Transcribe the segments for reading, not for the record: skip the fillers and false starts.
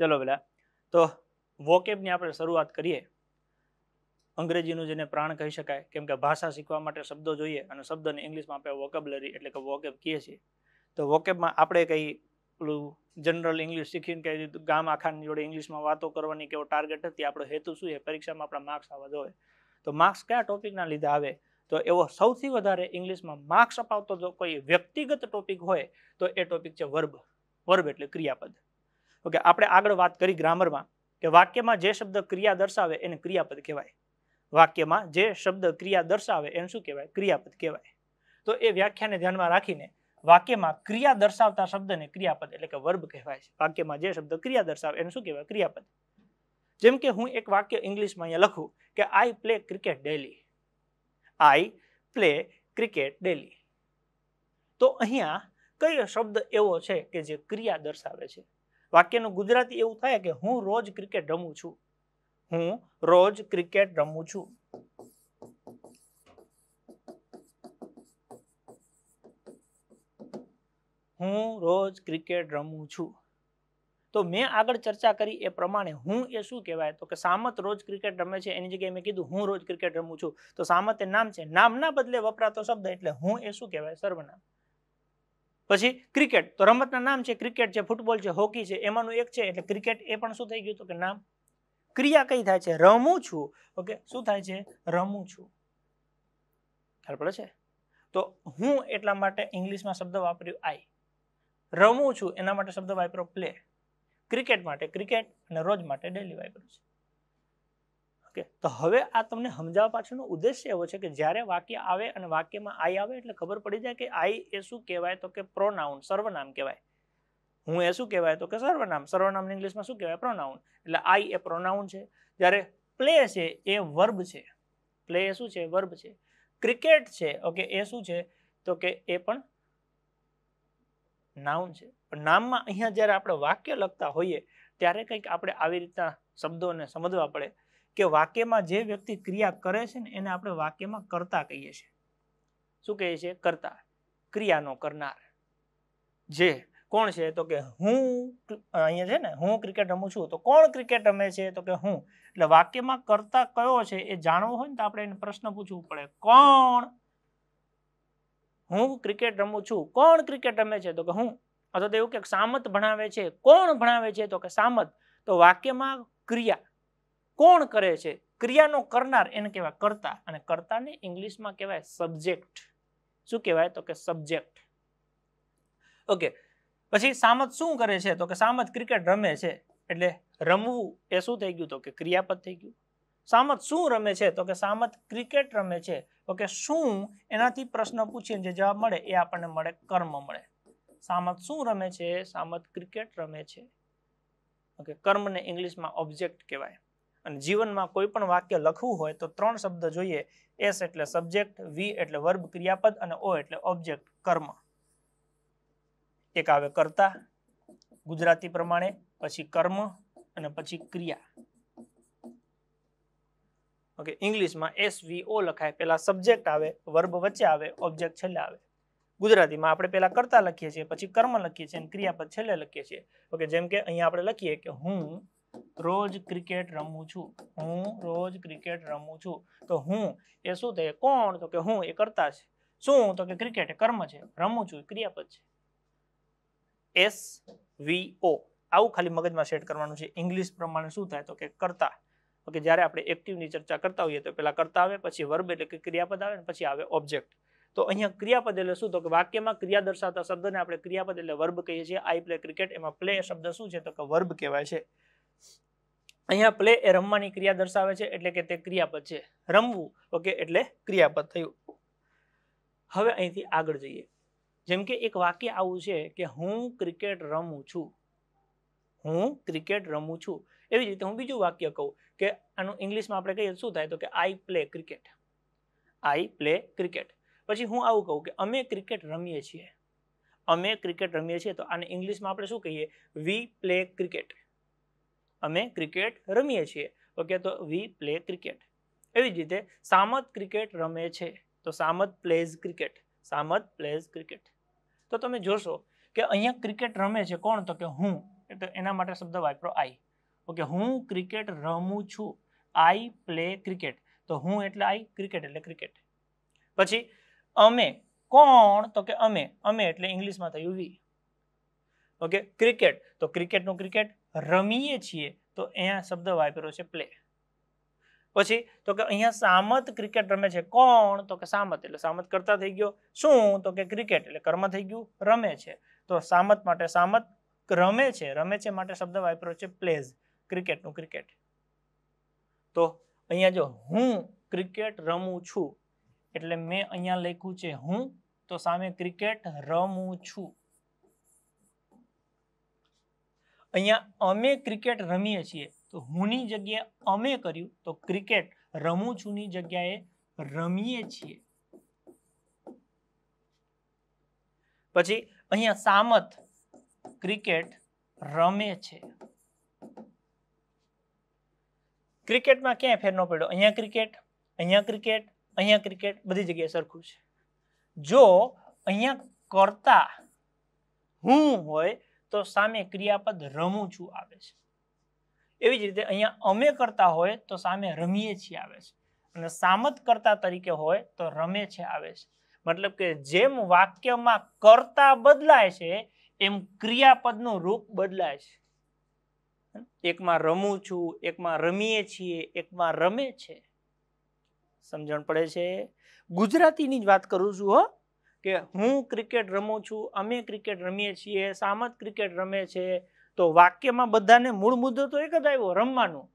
ચલો પેલા તો વોકેબની આપણે શરૂઆત કરીએ. અંગ્રેજીનું જેને પ્રાણ કહી શકાય, કેમ કે ભાષા શીખવા માટે શબ્દો જોઈએ અને શબ્દને ઇંગ્લિશમાં આપણે વોકેબ્યુલરી એટલે કે વોકેબ કહીએ છીએ. તો વોકેબમાં આપણે કઈ પેલું જનરલ ઇંગ્લિશ શીખીને કઈ ગામ આખાની જોડે ઇંગ્લિશમાં વાતો કરવાની કેવો ટાર્ગેટ હતી. આપણો હેતુ શું છે? પરીક્ષામાં આપણા માર્ક્સ આવવા જોઈએ. તો માર્ક્સ કયા ટોપિકના લીધે આવે? તો એવો સૌથી વધારે ઇંગ્લિશમાં માર્ક્સ અપાવતો જો કોઈ વ્યક્તિગત ટોપિક હોય તો એ ટોપિક છે વર્બ. વર્બ એટલે ક્રિયાપદ. ઓકે, આપણે આગળ વાત કરી ગ્રામરમાં કે વાક્યમાં જે શબ્દ ક્રિયા દર્શાવે એને ક્રિયાપદ કહેવાય. વાક્યમાં જે શબ્દ ક્રિયા દર્શાવે એને શું કહેવાય? ક્રિયાપદ કહેવાય. તો એ વ્યાખ્યાને ધ્યાનમાં રાખીને વાક્યમાં ક્રિયા દર્શાવતા શબ્દને ક્રિયાપદ એટલે કે વર્બ કહેવાય છે. વાક્યમાં જે શબ્દ ક્રિયા દર્શાવે એને શું કહેવાય? ક્રિયાપદ. જેમ કે હું એક વાક્ય ઇંગ્લિશમાં અહીંયા લખું કે આઈ પ્લે ક્રિકેટ ડેલી. આઈ પ્લે ક્રિકેટ ડેલી. તો અહીંયા કયો શબ્દ એવો છે કે જે ક્રિયા દર્શાવે છે? વાક્યનું ગુજરાતી એવું થાય કે હું રોજ ક્રિકેટ રમું છું. હું રોજ ક્રિકેટ રમું છું. હું રોજ ક્રિકેટ રમું છું. તો મેં આગળ ચર્ચા કરી એ પ્રમાણે હું એ શું કહેવાય? તો કે સામત રોજ ક્રિકેટ રમે છે એની જગ્યાએ મેં કીધું હું રોજ ક્રિકેટ રમું છું. તો સામત એ નામ છે, નામના બદલે વપરાતો શબ્દ એટલે હું એ શું કહેવાય? સર્વનામ. પછી ક્રિકેટ તો રમતના નામ છે, ક્રિકેટ છે, ફૂટબોલ છે, હોકી છે, એમાંનું એક છે એટલે ક્રિકેટ એ પણ શું થઈ ગયું? તો કે નામ. ક્રિયા કઈ થાય છે? રમું છું. ઓકે, શું થાય છે? રમું છું. ખ્યાલ પડે છે? તો હું એટલા માટે ઇંગ્લિશમાં શબ્દ વાપર્યું આઈ. રમું છું એના માટે શબ્દ વાપર્યો પ્લે. ક્રિકેટ માટે ક્રિકેટ અને રોજ માટે ડેલી વાપર્યું છે. ઓકે, તો હવે આ તમને સમજાવવા પાછળનો ઉદ્દેશ્ય એવો છે કે જ્યારે વાક્ય આવે અને વાક્યમાં આઈ આવે એટલે ખબર પડી જાય કે આઈ એ શું કહેવાય? તો કે પ્રોનાઉન, સર્વનામ કહેવાય. હું એ શું કહેવાય? તો કે સર્વનામ. સર્વનામ ઇંગ્લિશમાં શું કહેવાય? પ્રોનાઉન. એટલે આઈ એ પ્રોનાઉન છે. જ્યારે પ્લે છે એ વર્બ છે. પ્લે એ શું છે? વર્બ છે. ક્રિકેટ છે ઓકે એ શું છે? તો કે એ પણ નાઉન છે. પણ નામમાં અહીંયા જ્યારે આપણે વાક્ય લખતા હોઈએ ત્યારે કંઈક આપણે આવી રીતના શબ્દોને સમજવા પડે કે વાક્યમાં જે વ્યક્તિ ક્રિયા કરે છે ને એને આપણે વાક્યમાં કર્તા કહીએ છીએ. શું કહીએ છીએ? કર્તા. ક્રિયાનો કરનાર. જે કોણ છે? તો કે હું અહીંયા છે ને હું ક્રિકેટ રમું છું. તો કોણ ક્રિકેટ રમે છે? તો કે હું. એટલે વાક્યમાં કર્તા કયો છે એ જાણવું હોય ને તો આપણે એને પ્રશ્ન પૂછવું પડે. કોણ? હું ક્રિકેટ રમું છું. કોણ ક્રિકેટ રમે છે? તો કે હું. અથવા તો એવું કે સામત ભણાવે છે. કોણ ભણાવે છે? તો કે સામત. તો વાક્યમાં ક્રિયા કોણ કરે છે? ક્રિયાનો કરનાર એને કહેવાય કર્તા. અને કર્તાને ઇંગ્લિશમાં કહેવાય સબ્જેક્ટ. શું કહેવાય? તો કે સબ્જેક્ટ. ઓકે, પછી સામત શું કરે છે? તો કે સામત ક્રિકેટ રમે છે. એટલે રમવું એ શું થઈ ગયું? તો કે ક્રિયાપદ થઈ ગયું. સામત શું રમે છે? તો કે સામત ક્રિકેટ રમે છે. ઓકે, શું એનાથી પ્રશ્ન પૂછીને જે જવાબ મળે એ આપણને મળે કર્મ મળે. સામત શું રમે છે? સામત ક્રિકેટ રમે છે. ઓકે, કર્મને ઇંગ્લિશમાં ઓબ્જેક્ટ કહેવાય. અને જીવનમાં કોઈ પણ વાક્ય લખવું હોય તો 3 શબ્દ જોઈએ. એસ એટલે સબ્જેક્ટ, વી એટલે વર્બ ક્રિયાપદ અને ઓ એટલે ઓબ્જેક્ટ કર્મ. એક આવે કર્તા ગુજરાતી પ્રમાણે, પછી કર્મ અને પછી ક્રિયા. ઓકે, ઇંગ્લિશમાં SVO લખાય. પહેલા સબ્જેક્ટ આવે, વર્બ વચ્ચે આવે, ઓબ્જેક્ટ છેલ્લે આવે. ગુજરાતીમાં આપણે પહેલા કર્તા લખીએ છીએ, પછી કર્મ લખીએ છીએ અને ક્રિયાપદ છેલ્લે લખીએ છીએ. ઓકે, જેમ કે અહીંયા આપણે લખીએ કે હું રોજ ક્રિકેટ રમું છું. હું રોજ ક્રિકેટ રમું છું. તો હું એ શું થાય? કોણ? તો કે હું એ કર્તા છે. શું? તો કે ક્રિકેટ એ કર્મ છે. રમું છું ક્રિયાપદ છે. SVO આવું ખાલી મગજમાં સેટ કરવાનું છે. ઇંગ્લિશ પ્રમાણે શું થાય? તો કે કર્તા. ઓકે, જ્યારે આપણે એક્ટિવની ચર્ચા કરતા હોઈએ તો પહેલા કર્તા આવે, પછી વર્બ એટલે કે ક્રિયાપદ આવે, પછી આવે ઓબ્જેક્ટ. તો અહીંયા ક્રિયાપદ એટલે શું? તો કે વાક્યમાં ક્રિયા દર્શાવતા શબ્દને આપણે ક્રિયાપદ એટલે વર્બ કહીએ છીએ. આઈ પ્લે ક્રિકેટ, એમાં પ્લે શબ્દ શું છે? તો કે વર્બ કહેવાય છે. અહીંયા પ્લે એ રમવાની ક્રિયા દર્શાવે છે એટલે કે તે ક્રિયાપદ છે. રમવું ઓકે એટલે ક્રિયાપદ થયું. હવે અહીંથી આગળ જઈએ. જેમ કે એક વાક્ય આવું છે કે હું ક્રિકેટ રમું છું. હું ક્રિકેટ રમું છું. એવી જ રીતે હું બીજું વાક્ય કહું કે આનું ઇંગ્લિશમાં આપણે કહીએ શું થાય? તો કે આઈ પ્લે ક્રિકેટ. આઈ પ્લે ક્રિકેટ. પછી હું આવું કહું કે અમે ક્રિકેટ રમીએ છીએ. અમે ક્રિકેટ રમીએ છીએ. તો આને ઇંગ્લિશમાં આપણે શું કહીએ? We play cricket. અમે ક્રિકેટ રમીએ છીએ. ઓકે, તો વી પ્લે ક્રિકેટ. એવી જ રીતે સામત ક્રિકેટ રમે છે. તો Samat plays cricket. Samat plays cricket. તો તમે જોશો કે અહીંયા ક્રિકેટ રમે છે કોણ? તો કે હું. તો એના માટે શબ્દ વાપરો આઈ. ઓકે, હું ક્રિકેટ રમું છું. I play cricket. તો હું એટલે આઈ, ક્રિકેટ એટલે ક્રિકેટ. પછી અમે, કોણ? તો કે અમે. અમે એટલે ઇંગ્લિશમાં થયું વી. ઓકે, ક્રિકેટ તો ક્રિકેટનું ક્રિકેટ, રમીએ છીએ તો અહીંયા શબ્દ વાપર્યો છે પ્લે. પછી તો કે અહીંયા સામત ક્રિકેટ રમે છે. કોણ? તો કે સામત. એટલે સામત કરતા થઈ ગયો. શું? તો કે ક્રિકેટ એટલે કર્મ થઈ ગયું, રમે છે. તો સામત માટે સામત, રમે છે. રમે છે માટે શબ્દ વાપર્યો છે પ્લેઝ, ક્રિકેટનું ક્રિકેટ. તો અહીંયા જો હું ક્રિકેટ રમું છું એટલે મેં અહીંયા લખ્યું છે હું, તો સામે ક્રિકેટ રમું છું. અહીંયા અમે ક્રિકેટ રમીએ છીએ તો હુંની જગ્યાએ અમે કર્યું, તો ક્રિકેટ રમું છું ની જગ્યાએ રમીએ છીએ. પછી અહીંયા સામત ક્રિકેટ રમે છે. ક્રિકેટમાં ક્યાંય ફેર ન પડ્યો. અહીંયા ક્રિકેટ, અહીંયા ક્રિકેટ, અહીંયા ક્રિકેટ, બધી જગ્યાએ સરખું છે. જો અહીંયા કરતા હું હોય તો સામે ક્રિયાપદ રમું છું આવે છે. એવી જ રીતે અહીંયા અમે કરતા હોય તો સામે રમીએ છીએ આવે છે. અને સામત કરતા તરીકે હોય તો રમે છે આવે છે. મતલબ કે જેમ વાક્યમાં કરતા બદલાય છે એમ ક્રિયાપદનું રૂપ બદલાય છે. એકમાં રમું છું, એકમાં રમીએ છીએ, એકમાં રમે છે. સમજણ પડે છે? ગુજરાતીની જ વાત કરું છું હો, કે હું ક્રિકેટ રમું છું, અમે ક્રિકેટ રમીએ છીએ, સામત ક્રિકેટ રમે છે. તો વાક્યમાં બધાને મૂળ મુદ્દો તો એક જ આવ્યો, રમવાનું.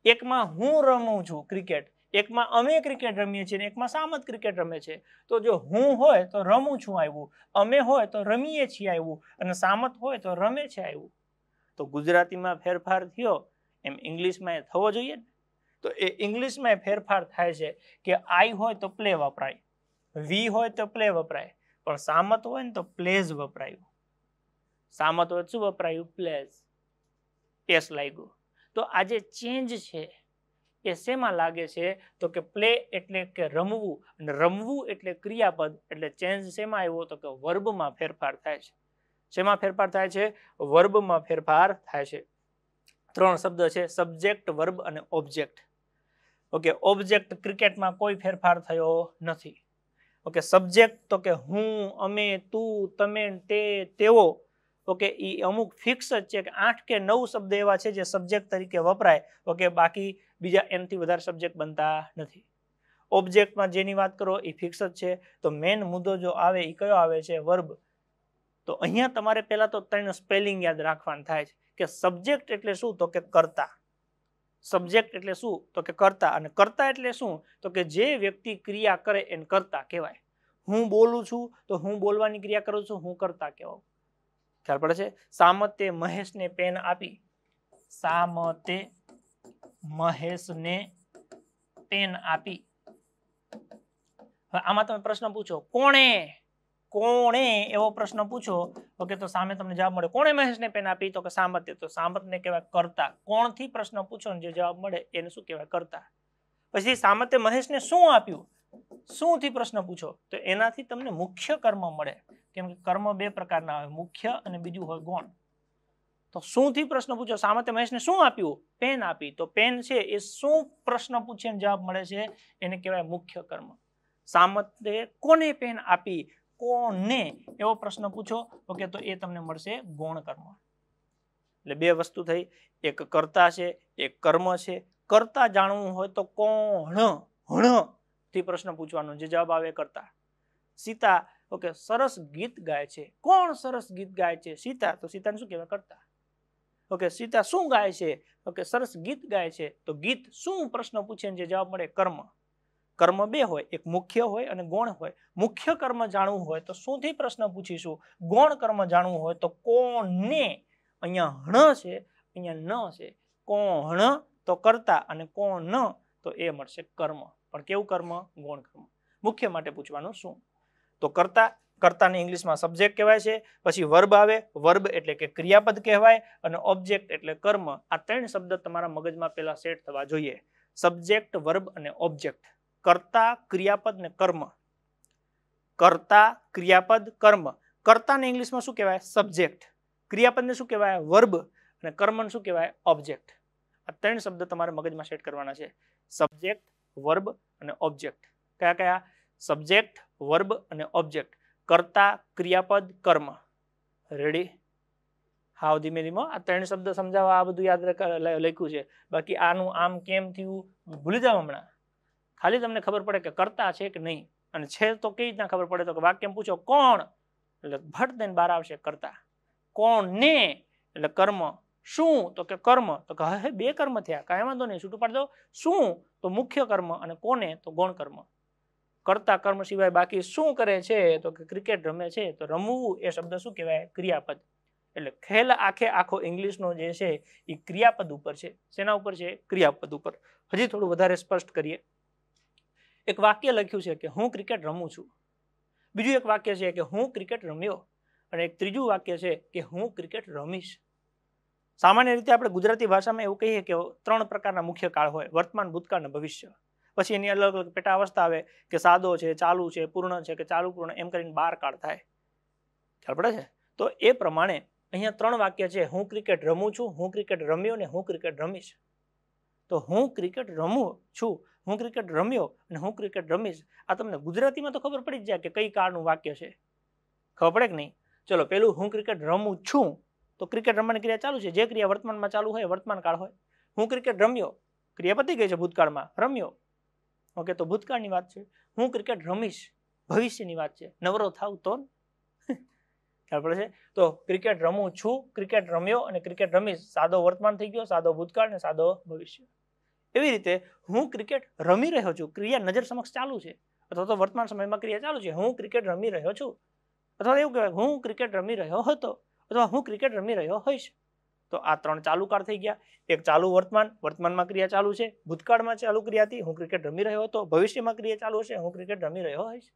એકમાં હું રમું છું ક્રિકેટ, એકમાં અમે ક્રિકેટ રમીએ છીએ, એકમાં સામત ક્રિકેટ રમે છે. તો જો હું હોય તો રમું છું આવ્યું, અમે હોય તો રમીએ છીએ આવ્યું, અને સામત હોય તો રમે છે આવ્યું. તો ગુજરાતીમાં ફેરફાર થયો એમ ઇંગ્લિશમાં થવો જોઈએ. તો એ ઇંગ્લિશમાં ફેરફાર થાય છે કે આઈ હોય તો પ્લે વપરાય, વી હોય તો પ્લે વપરાય, પણ સામત હોય ને તો પ્લેઝ વપરાયું. સામત હોય શું વપરાયું? પ્લેઝ. એસ લાગ્યું. તો આ જે ચેન્જ છે એ શેમાં લાગે છે? તો કે પ્લે એટલે કે રમવું, અને રમવું એટલે ક્રિયાપદ. એટલે ચેન્જ શેમાં આવ્યો? તો કે વર્બમાં ફેરફાર થાય છે. શેમાં ફેરફાર થાય છે? વર્બમાં ફેરફાર થાય છે. 3 શબ્દ છે, સબ્જેક્ટ, વર્બ અને ઓબ્જેક્ટ. ઓકે, ઓબ્જેક્ટ ક્રિકેટમાં કોઈ ફેરફાર થયો નથી. ઓકે, સબ્જેક્ટ તો કે હું, અમે, તું, તમે, તે, તેઓ. ઓકે, એ અમુક ફિક્સ જ છે કે 8 કે 9 શબ્દ એવા છે જે સબ્જેક્ટ તરીકે વપરાય. ઓકે, બાકી બીજા એનથી વધારે સબ્જેક્ટ બનતા નથી. ઓબ્જેક્ટમાં જેની વાત કરો એ ફિક્સ જ છે. તો મેન મુદ્દો જો આવે એ કયો આવે છે? વર્બ. તો અહીંયા તમારે પહેલા તો 3 સ્પેલિંગ યાદ રાખવાનું થાય છે કે સબ્જેક્ટ એટલે શું? તો કે કર્તા. સબ્જેક્ટ એટલે શું? તો કે કર્તા. અને કર્તા એટલે શું? તો કે જે વ્યક્તિ ક્રિયા કરે એને કર્તા કહેવાય. હું બોલું છું તો હું બોલવાની ક્રિયા કરું છું, હું કર્તા કહેવાય. ખ્યાલ પડે છે? સામતે મહેશને પેન આપી. સામતે મહેશને પેન આપી. હવે આમાં તમે પ્રશ્ન પૂછો, કોણે? કોણે એવો પ્રશ્ન પૂછો. ઓકે, તો સામે તમને જવાબ મળે, કોણે મહેશને પેન આપી? તો કે સામતે. તો સામતને કહેવાય કર્તા. કોણથી પ્રશ્ન પૂછો ને જે જવાબ મળે એને શું કહેવાય? કર્તા. પછી સામતે મહેશને શું આપ્યું? શું થી પ્રશ્ન પૂછો તો એનાથી તમને મુખ્ય કર્મ મળે. કેમ કે કર્મ 2 પ્રકારના હોય, મુખ્ય અને બીજું હોય ગૌણ. તો શું થી પ્રશ્ન પૂછો? સામતે મહેશને શું આપ્યું? પેન આપી. તો પેન છે એ શું પ્રશ્ન પૂછે જવાબ મળે છે એને કહેવાય મુખ્ય કર્મ. સામતે કોને પેન આપી? કોને એવો પ્રશ્ન પૂછો. ઓકે, તો એ તમને મળશે ગૌણ કર્મ. એટલે 2 વસ્તુ થઈ, એક કર્તા છે, એક કર્મ છે. કર્તા જાણવું હોય તો કોણ, હણ થી પ્રશ્ન પૂછવાનો, જે જવાબ આવે કર્તા. સીતા, ઓકે, સરસ ગીત ગાય છે. કોણ સરસ ગીત ગાય છે? સીતા. તો સીતાને શું કહેવાય? કર્તા. ઓકે, સીતા શું ગાય છે? ઓકે, સરસ ગીત ગાય છે. તો ગીત શું પ્રશ્ન પૂછે જે જવાબ મળે? કર્મ. કર્મ 2 હોય, એક મુખ્ય હોય અને ગૌણ હોય. મુખ્ય કર્મ જાણવું હોય તો શું થી પ્રશ્ન પૂછીશું? ગૌણ કર્મ જાણવું હોય તો કોને. અહીંયા હણ છે, અહીંયા ન છે. કોણ તો કર્તા અને કોણ તો એ મળશે કર્મ. પણ કેવું કર્મ? ગૌણ કર્મ. મુખ્ય માટે પૂછવાનું શું? તો કર્તા, કર્તાને ઇંગ્લિશમાં સબ્જેક્ટ કહેવાય છે. પછી વર્બ આવે, વર્બ એટલે કે ક્રિયાપદ કહેવાય, અને ઓબ્જેક્ટ એટલે કર્મ. આ 3 શબ્દ તમારા મગજમાં પહેલા સેટ થવા જોઈએ. સબ્જેક્ટ, વર્બ અને ઓબ્જેક્ટ. કર્તા, ક્રિયાપદ ને કર્મ. કર્તા, ક્રિયાપદ, કર્મ. કર્તાને ઇંગ્લિશમાં શું કહેવાય? સબ્જેક્ટ. ક્રિયાપદને શું કહેવાય? વર્બ. અને કર્મને શું કહેવાય? ઓબ્જેક્ટ. આ ત્રણ શબ્દ તમારે મગજમાં સેટ કરવાના છે. સબ્જેક્ટ, વર્બ અને ઓબ્જેક્ટ. કયા કયા? સબ્જેક્ટ, વર્બ અને ઓબ્જેક્ટ. કર્તા, ક્રિયાપદ, કર્મ. રેડી? હાવ ધીમે ધીમે આ ત્રણ શબ્દ સમજાવવા આ બધું યાદ લખ્યું છે. બાકી આનું આમ કેમ થયું ભૂલી જાવ હમણાં. ખાલી તમને ખબર પડે કે કર્તા છે કે નહીં. અને છે તો કેવી રીતના ખબર પડે? તો કે વાક્યમાં પૂછો કોણ, એટલે ભટ દઈને બહાર આવશે કર્તા. કોણ ને એટલે કર્મ. શું તો કે કર્મ. તો કે હે બે કર્મ થયા, કાંઈ વાંધો નહીં, છૂટું પાડી દો. શું તો મુખ્ય કર્મ અને કોને તો ગૌણ કર્મ. કર્તા કર્મ સિવાય બાકી શું કરે છે? તો કે ક્રિકેટ રમે છે. તો રમવું એ શબ્દ શું કહેવાય? ક્રિયાપદ. એટલે ખેલ આખો ઇંગ્લિશનો જે છે એ ક્રિયાપદ ઉપર છે. શેના ઉપર છે? ક્રિયાપદ ઉપર. હજી થોડું વધારે સ્પષ્ટ કરીએ. એક વાક્ય લખ્યું છે કે હું ક્રિકેટ રમું છું. બીજું એક વાક્ય છે કે હું ક્રિકેટ રમ્યો. અને એક ત્રીજું વાક્ય છે કે હું ક્રિકેટ રમીશ. સામાન્ય રીતે આપણે ગુજરાતી ભાષામાં એવું કહીએ કે ત્રણ પ્રકારના મુખ્ય કાળ હોય: વર્તમાન, ભૂતકાળ અને ભવિષ્ય. પછી એની અલગ અલગ પેટા અવસ્થા આવે કે સાદો છે, ચાલુ છે, પૂર્ણ છે કે ચાલુ પૂર્ણ, એમ કરીને 12 કાળ થાય. ખ્યાલ પડે છે? તો એ પ્રમાણે અહીંયા ત્રણ વાક્ય છે: હું ક્રિકેટ રમું છું, હું ક્રિકેટ રમ્યો ને હું ક્રિકેટ રમીશ. તો હું ક્રિકેટ રમું છું, હું ક્રિકેટ રમ્યો અને હું ક્રિકેટ રમીશ. આ તમને ગુજરાતીમાં તો ખબર પડી જ જાય કે કઈ કાળનું વાક્ય છે. ખબર પડે કે નહીં? ચલો, પેલું હું ક્રિકેટ રમું છું, તો ક્રિકેટ રમવાની ક્રિયા ચાલુ છે. જે ક્રિયા વર્તમાનમાં ચાલુ હોય વર્તમાન કાળ હોય. હું ક્રિકેટ રમ્યો, ક્રિયા પતી ગઈ છે ભૂતકાળમાં, રમ્યો. ઓકે, તો ભૂતકાળની વાત છે. હું ક્રિકેટ રમીશ, ભવિષ્યની વાત છે. નવરો થાવ તો ખ્યાલ પડે છે? તો ક્રિકેટ રમું છું, ક્રિકેટ રમ્યો અને ક્રિકેટ રમીશ. સાદો વર્તમાન થઈ ગયો, સાદો ભૂતકાળ અને સાદો ભવિષ્ય. એવી રીતે હું ક્રિકેટ રમી રહ્યો છું, ક્રિયા નજર સમક્ષ ચાલુ છે, અથવા તો વર્તમાન સમયમાં ક્રિયા ચાલુ છે. હું ક્રિકેટ રમી રહ્યો છું, અથવા એવું કહેવાય હું ક્રિકેટ રમી રહ્યો હતો, અથવા હું ક્રિકેટ રમી રહ્યો હોઈશ. તો આ ત્રણ ચાલુ કાળ થઈ ગયા. એક ચાલુ વર્તમાન, વર્તમાનમાં ક્રિયા ચાલુ છે. ભૂતકાળમાં ચાલુ ક્રિયા હતી, હું ક્રિકેટ રમી રહ્યો હતો. ભવિષ્યમાં ક્રિયા ચાલુ હશે, હું ક્રિકેટ રમી રહ્યો હોઈશ.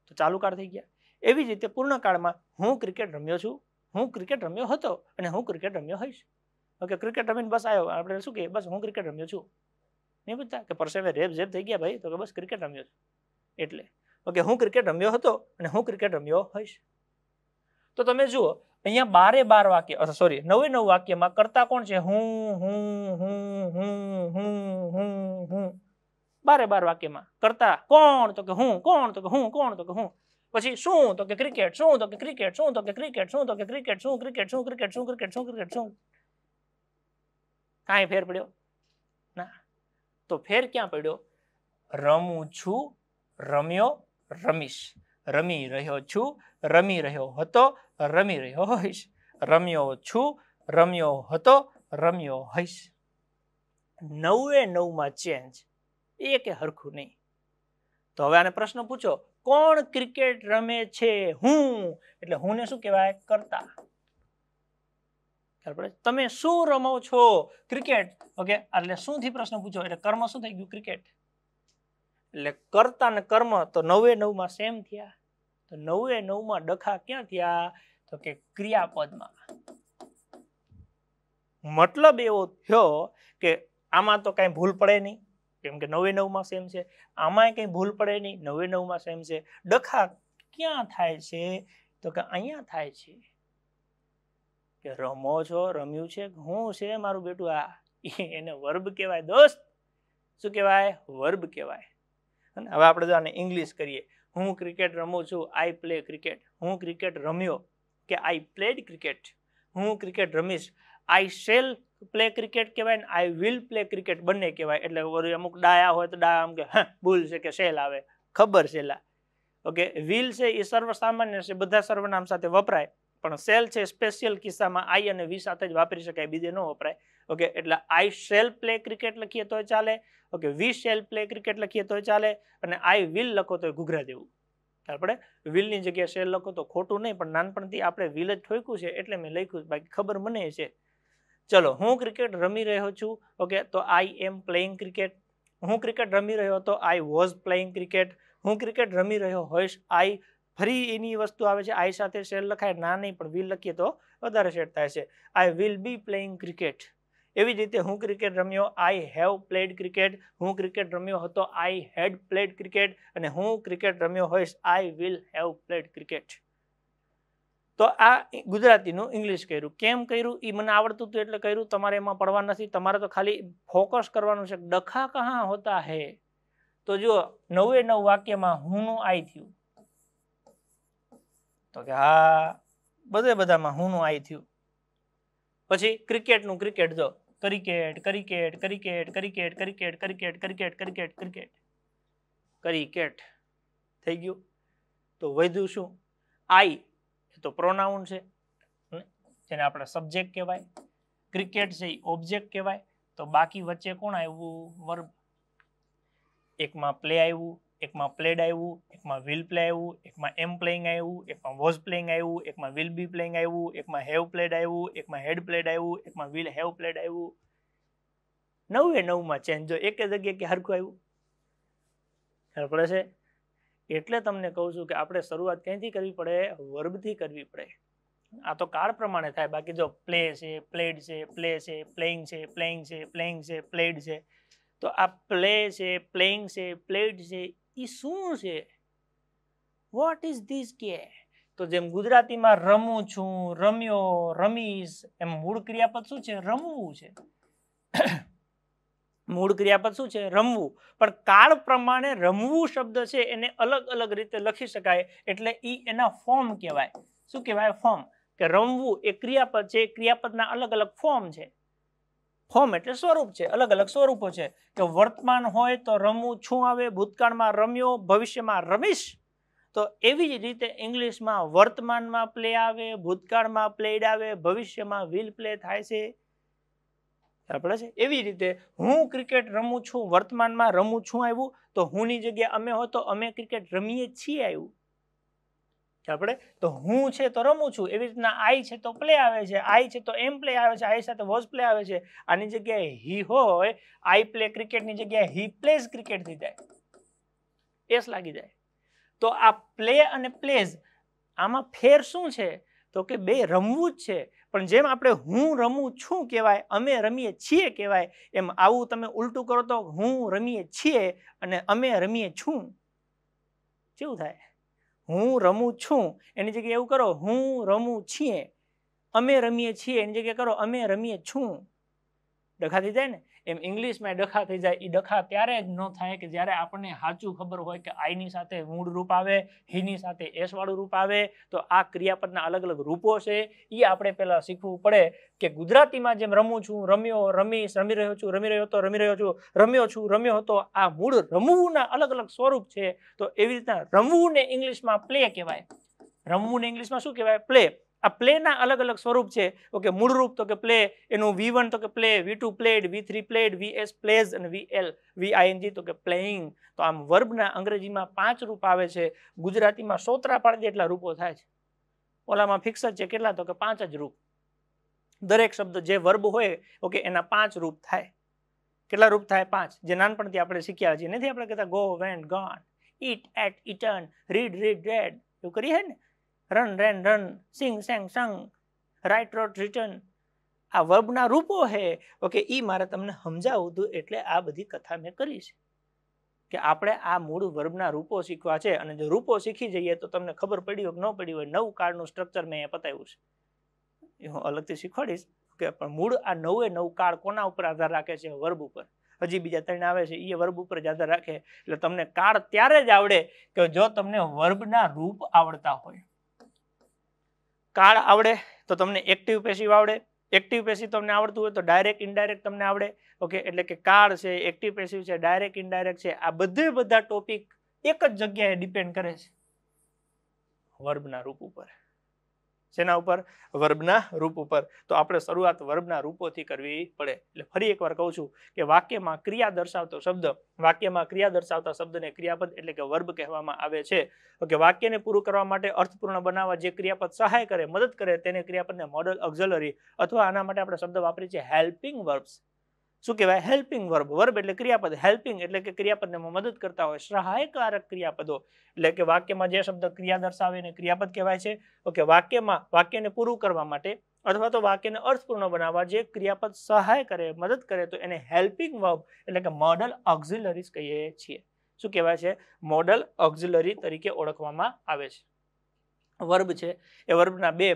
તો ચાલુ કાળ થઈ ગયા. એવી જ રીતે પૂર્ણકાળમાં હું ક્રિકેટ રમ્યો છું, હું ક્રિકેટ રમ્યો હતો અને હું ક્રિકેટ રમ્યો હોઈશ. ઓકે, ક્રિકેટ રમીને બસ આવ્યો, આપણે શું કહીએ? બસ હું ક્રિકેટ રમ્યો છું. નહીં પૂછતા કે પરસેવે રેબ ઝેબ થઈ ગયા ભાઈ? તો કે બસ ક્રિકેટ રમ્યો છું એટલે. ઓકે, હું ક્રિકેટ રમ્યો હતો અને હું ક્રિકેટ રમ્યો હોઈશ. તો તમે જુઓ અહીંયા 12 વાક્ય, સોરી 9 વાક્યમાં કર્તા કોણ છે? હું હું હું હું હું હું હું. 12 વાક્યમાં કર્તા કોણ? તો કે હું. કોણ? તો કે હું. કોણ? તો કે હું. પછી શું? તો કે ક્રિકેટ. શું? તો કે ક્રિકેટ. શું? તો કે ક્રિકેટ. શું? તો કે ક્રિકેટ. શું? ક્રિકેટ. શું? ક્રિકેટ. શું? ક્રિકેટ. શું? ક્રિકેટ. શું? કાંઈ ફેર પડ્યો ના. તો ફેર ક્યાં પડ્યો? રમું છું, રમ્યો, રમીશ. રમી રહ્યો છું, રમી રહ્યો હતો, રમી રહ્યો હોઈશ. રમ્યો છું, રમ્યો હતો, રમ્યો હોઈશ. 9 ચેન્જ, એકે હરખું નહીં. તો હવે આને પ્રશ્ન પૂછો, કોણ ક્રિકેટ રમે છે? હું. એટલે હું ને શું કહેવાય? કર્તા. તમે શું રમો છો? ક્રિકેટ. ઓકે, એટલે શું થી પ્રશ્ન પૂછો એટલે કર્મ શું થઈ ગયું? ક્રિકેટ. એટલે કર્તા ને કર્મ તો 9 સેમ થયા. તો 9 ડખા ક્યાં થયા? તો કે ક્રિયાપદમાં. મતલબ એવો થયો કે આમાં તો કઈ ભૂલ પડે નહીં, કેમ કે 9 સેમ છે. આમાં કઈ ભૂલ પડે નહીં, 9 સેમ છે. ડખા ક્યાં થાય છે? તો કે અહીંયા થાય છે. કે રમો છો, રમ્યું છે, હું છે મારું બેટું આ, એને વર્બ કહેવાય દોસ્ત. શું કહેવાય? વર્બ કહેવાય. અને હવે આપણે જો આને ઇંગ્લિશ કરીએ, હું ક્રિકેટ રમું છું, આઈ પ્લે ક્રિકેટ. હું ક્રિકેટ રમ્યો કે આઈ પ્લેડ ક્રિકેટ. હું ક્રિકેટ રમીશ, આઈ શેલ પ્લે ક્રિકેટ કહેવાય ને આઈ વિલ પ્લે ક્રિકેટ બંને કહેવાય. એટલે અમુક ડાયા હોય તો ડાયા આમ કે ભૂલ છે કે શેલ આવે, ખબર શેલા. ઓકે, વિલ છે એ સર્વસામાન્ય છે, બધા સર્વનામ સાથે વપરાય. પણ સેલ છે સ્પેશિયલ કિસ્સામાં આઈ અને વી સાથે જ વાપરી શકાય, બીજે ન વપરાય. ઓકે, એટલે આઈ શેલ પ્લે ક્રિકેટ લખીએ તોય ચાલે. Okay, we shall play cricket લખીએ તોય ચાલે. અને આઈ વિલ લખો તો ઘૂઘરા જેવું. આપણે વિલની જગ્યાએ શેલ લખો તો ખોટું નહીં, પણ નાનપણથી આપણે વિલ જ ઠોક્યું છે એટલે મેં લખ્યું, બાકી ખબર મને છે. ચલો, હું ક્રિકેટ રમી રહ્યો છું. ઓકે, તો આઈ એમ પ્લેઇંગ ક્રિકેટ. હું ક્રિકેટ રમી રહ્યો હતો, આઈ વોઝ પ્લેઇંગ ક્રિકેટ. હું ક્રિકેટ રમી રહ્યો હોઈશ, આઈ. ફરી એની વસ્તુ આવે છે, આઈ સાથે શેલ લખાય ના નહીં, પણ વિલ લખીએ તો વધારે સેટ થાય છે. I will be playing cricket. એવી જ રીતે હું ક્રિકેટ રમ્યો, આઈ હેવ પ્લેડ ક્રિકેટ. હું ક્રિકેટ રમ્યો હતો, આઈ હેડ પ્લેડ ક્રિકેટ. અને હું ક્રિકેટ રમ્યો હોઈશ, I will have played cricket. તો આ ગુજરાતીનું ઇંગ્લિશ કર્યું. કેમ કર્યું એ મને આવડતું હતું એટલે કર્યું, તમારે એમાં પડવા નથી. તમારે તો ખાલી ફોકસ કરવાનું છે. ડખા કહાં હોતા હે, તો જો 99 વાક્યમાં હું નું આઈ થયું, તો કે હા બધામાં હું નું આઈ થયું. પછી ક્રિકેટનું ક્રિકેટ, જો cricket cricket cricket cricket cricket cricket cricket cricket cricket cricket થઈ ગયું. તો વધ્યું શું? આઈ તો પ્રોનાઉન છે, જેને આપણે સબ્જેક્ટ કહેવાય. ક્રિકેટ છે એ ઓબ્જેક્ટ કહેવાય. તો બાકી વચ્ચે કોણ આવ્યું? વર્બ. એકમાં પ્લે આવ્યું, એકમાં પ્લેડ આવ્યું, એકમાં વિલ પ્લે આવ્યું, એકમાં એમ પ્લેઇંગ આવ્યું, એકમાં વોઝ પ્લેઇંગ આવ્યું, એકમાં વિલ બી પ્લેઇંગ આવ્યું, એકમાં હેવ પ્લેડ આવ્યું, એકમાં હેડ પ્લેડ આવ્યું, એકમાં વિલ હેવ પ્લેડ આવ્યું. 99 ચેન્જ. જો એક જગ્યાએ કે હરખું આવ્યું ખબર પડે છે. એટલે તમને કહું છું કે આપણે શરૂઆત ક્યાંથી કરવી પડે? વર્બથી કરવી પડે. આ તો કાળ પ્રમાણે થાય. બાકી જો પ્લે છે, પ્લેડ છે, પ્લે છે, પ્લેઇંગ છે, પ્લેઇંગ છે, પ્લેઇંગ છે, પ્લેડ છે, તો આ પ્લે છે, પ્લેઇંગ છે, પ્લેડ છે, એ શું છે? વોટ ઇઝ ધીસ કે? તો જેમ ગુજરાતીમાં રમું છું, રમ્યો, રમીશ, એમ મૂળ ક્રિયાપદ શું છે? રમવું છે. મૂળ ક્રિયાપદ શું છે? રમવું. પણ કાળ પ્રમાણે રમવું શબ્દ છે એને અલગ અલગ રીતે લખી શકાય, એટલે ઈ એના ફોર્મ કહેવાય. શું કહેવાય? ફોર્મ. કે રમવું એ ક્રિયાપદ છે, ક્રિયાપદના અલગ અલગ ફોર્મ છે. ફોર્મ એટલે સ્વરૂપ છે, અલગ અલગ સ્વરૂપો છે. કે વર્તમાન હોય તો રમવું છું આવે, ભૂતકાળમાં રમ્યો, ભવિષ્યમાં રમીશ. તો એવી જ રીતે ઇંગ્લિશમાં વર્તમાનમાં પ્લે આવે, ભૂતકાળમાં પ્લેડ આવે, ભવિષ્યમાં વિલ પ્લે થાય છે. આપણે છે એવી રીતે હું ક્રિકેટ રમું છું, વર્તમાનમાં રમું છું આવ્યું, તો હુંની જગ્યાએ અમે હોય તો અમે ક્રિકેટ રમીએ છીએ આવ્યું. આપણે તો હું છે તો રમું છું, એવી રીતના આઈ છે તો પ્લે આવે છે, આઈ છે તો એમ પ્લે આવે છે, આઈ સાથે વોઝ પ્લે આવે છે. આની જગ્યાએ હી હોય, આઈ પ્લે ક્રિકેટની જગ્યાએ હી પ્લેઝ ક્રિકેટ થઈ જાય, એસ લાગી જાય. તો આ પ્લે અને પ્લેઝ આમાં ફેર શું છે? તો કે બે રમવું જ છે. પણ જેમ આપણે હું રમું છું કહેવાય, અમે રમીએ છીએ કહેવાય, એમ આવું તમે ઉલટું કરો તો હું રમીએ છીએ અને અમે રમીએ છું, કેવું થાય? હું રમું છું એની જગ્યાએ એવું કરો, હું રમું છીએ. અમે રમીએ છીએ એની જગ્યાએ કરો, અમે રમીએ છું. ડખા થઈ જાય ને? એમ ઇંગ્લિશમાં ડખા થઈ જાય. એ ડખા ત્યારે જ ન થાય કે જ્યારે આપણને સાચું ખબર હોય કે આઈની સાથે મૂળ રૂપ આવે, હીની સાથે એસ વાળું રૂપ આવે. તો આ ક્રિયાપદના અલગ અલગ રૂપો છે, એ આપણે પહેલા શીખવું પડે. કે ગુજરાતીમાં જેમ રમું છું, રમ્યો, રમીશ, રમી રહ્યો છું, રમી રહ્યો હતો, રમી રહ્યો છું, રમ્યો છું, રમ્યો હતો, આ મૂળ રમવુંના અલગ અલગ સ્વરૂપ છે. તો એવી રીતના રમવુંને ઇંગ્લિશમાં પ્લે કહેવાય. રમવુંને ઇંગ્લિશમાં શું કહેવાય? પ્લે. આ પ્લેના અલગ અલગ સ્વરૂપ છે. ઓકે, મૂળ રૂપ તો કે પ્લે, એનું V1 તો કે play, V2 played, V3 played, VS plays અને VING તો કે પ્લેઇંગ. તો આમ વર્બના અંગ્રેજીમાં 5 રૂપ આવે છે. ગુજરાતીમાં સોતરા પાડી દે એટલા રૂપો થાય છે. ઓલામાં ફિક્સ જ છે. કેટલા? તો કે 5 જ રૂપ. દરેક શબ્દ જે વર્બ હોય, ઓકે, એના 5 રૂપ થાય. કેટલા રૂપ થાય? 5. જે નાનપણથી આપણે શીખ્યા છીએ. નથી આપણે કહેતા go, went, gone, eat, ate, eaten, read, read, read, એવું કરીએ ને? Run, ran, run, sing, sang, sung, write, wrote, written. આ વર્બના રૂપો છે. ઓકે, એ મારે તમને સમજાવવું હતું એટલે આ બધી કથા મેં કરી છે. કે આપણે આ મૂળ વર્બના રૂપો શીખવા છે. અને જો રૂપો શીખી જઈએ તો તમને ખબર પડી હોય કે ન પડી હોય, 9 કાળનું સ્ટ્રક્ચર મેં અહીંયા પતાવ્યું છે. એ હું અલગથી શીખવાડીશ. કે પણ મૂળ આ 9 કાળ કોના ઉપર આધાર રાખે છે? વર્બ ઉપર. હજી બીજા 3 આવે છે, એ વર્બ ઉપર જ આધાર રાખે. એટલે તમને કાળ ત્યારે જ આવડે કે જો તમને વર્બના રૂપ આવડતા હોય. કાળ આવડે તો તમને એક્ટિવ પેસિવ આવડે. એક્ટિવ પેસિવ તમને આવડતું હોય તો ડાયરેક્ટ ઇનડાયરેક્ટ તમને આવડે. ઓકે, એટલે કે કાળ છે, એક્ટિવ પેસિવ છે, ડાયરેક્ટ ઇનડાયરેક્ટ છે, આ બધા ટોપિક એક જ જગ્યાએ ડિપેન્ડ કરે છે વર્બના રૂપ ઉપર. શેના ઉપર? વર્બના રૂપ ઉપર. તો આપણે શરૂઆત વર્બના રૂપોથી કરવી પડે. એટલે ફરી એકવાર કહું છું કે વાક્યમાં ક્રિયા દર્શાવતો શબ્દ, વાક્યમાં ક્રિયા દર્શાવતા શબ્દને ક્રિયાપદ એટલે કે વર્બ કહેવામાં આવે છે. ઓકે, વાક્યને પૂરું કરવા માટે અર્થપૂર્ણ બનાવવા જે ક્રિયાપદ સહાય કરે, મદદ કરે, તેને ક્રિયાપદને મોડલ ઓક્ઝિલરી અથવા આના માટે આપણે શબ્દ વાપરીએ છીએ હેલ્પિંગ વર્બ્સ. શું કહેવાય? Helping verb. વર્બ એટલે ક્રિયાપદ, હેલ્પિંગ એટલે કે ક્રિયાપદને મદદ કરતા હોય, સહાયકારક ક્રિયાપદો. એટલે કે વાક્યમાં જે શબ્દ ક્રિયા દર્શાવે એને ક્રિયાપદ કહેવાય છે. ઓકે, વાક્યમાં વાક્યને પૂરું કરવા માટે અથવા તો વાક્યને અર્થપૂર્ણ બનાવવા જે ક્રિયાપદ સહાય કરે, મદદ કરે, તો એને હેલ્પિંગ વર્બ એટલે કે મોડલ ઓક્ઝિલરીઝ કહીએ છીએ. શું કહેવાય છે? મોડલ ઓક્ઝિલરી તરીકે ઓળખવામાં આવે છે. વર્બ છે એ વર્બના બે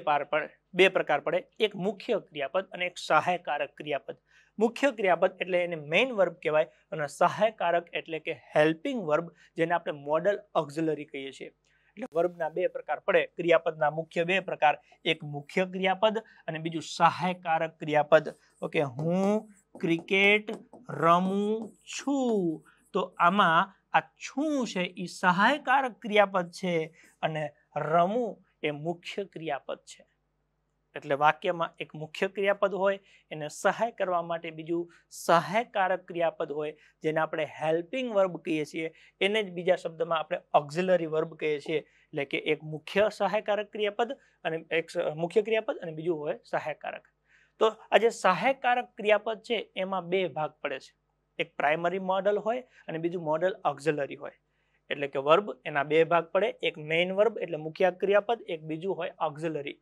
પ્રકાર પડે, એક મુખ્ય ક્રિયાપદ અને એક સહાયકારક ક્રિયાપદ. મુખ્ય ક્રિયાપદ એટલે એને મેઇન વર્બ કહેવાય અને સહાયકારક એટલે કે હેલ્પિંગ વર્બ, જેને આપણે મોડલ ઓક્ઝિલરી કહીએ છીએ. એટલે વર્બના બે પ્રકાર પડે, ક્રિયાપદના મુખ્ય બે પ્રકાર, એક મુખ્ય ક્રિયાપદ અને બીજું સહાયકારક ક્રિયાપદ. ઓકે, હું ક્રિકેટ રમું છું, તો આમાં આ છું છે એ સહાયકારક ક્રિયાપદ છે અને રમું એ મુખ્ય ક્રિયાપદ છે. એટલે વાક્યમાં એક મુખ્ય ક્રિયાપદ હોય, એને સહાય કરવા માટે બીજું સહાયકારક ક્રિયાપદ હોય, જેને આપણે હેલ્પિંગ વર્બ કહીએ છીએ, એને જ બીજા શબ્દમાં આપણે ઓક્ઝિલરી વર્બ કહીએ છીએ. એટલે કે એક મુખ્ય સહાયકારક ક્રિયાપદ અને એક મુખ્ય ક્રિયાપદ અને બીજું હોય સહાયકારક. તો આ જે સહાયકારક ક્રિયાપદ છે એમાં બે ભાગ પડે છે, એક પ્રાઇમરી મોડલ હોય અને બીજું મોડલ ઓક્ઝિલરી હોય. એટલે કે વર્બ એના બે ભાગ પડે, એક મેઇન વર્બ એટલે મુખ્ય ક્રિયાપદ, એક બીજું હોય ઓક્ઝિલરી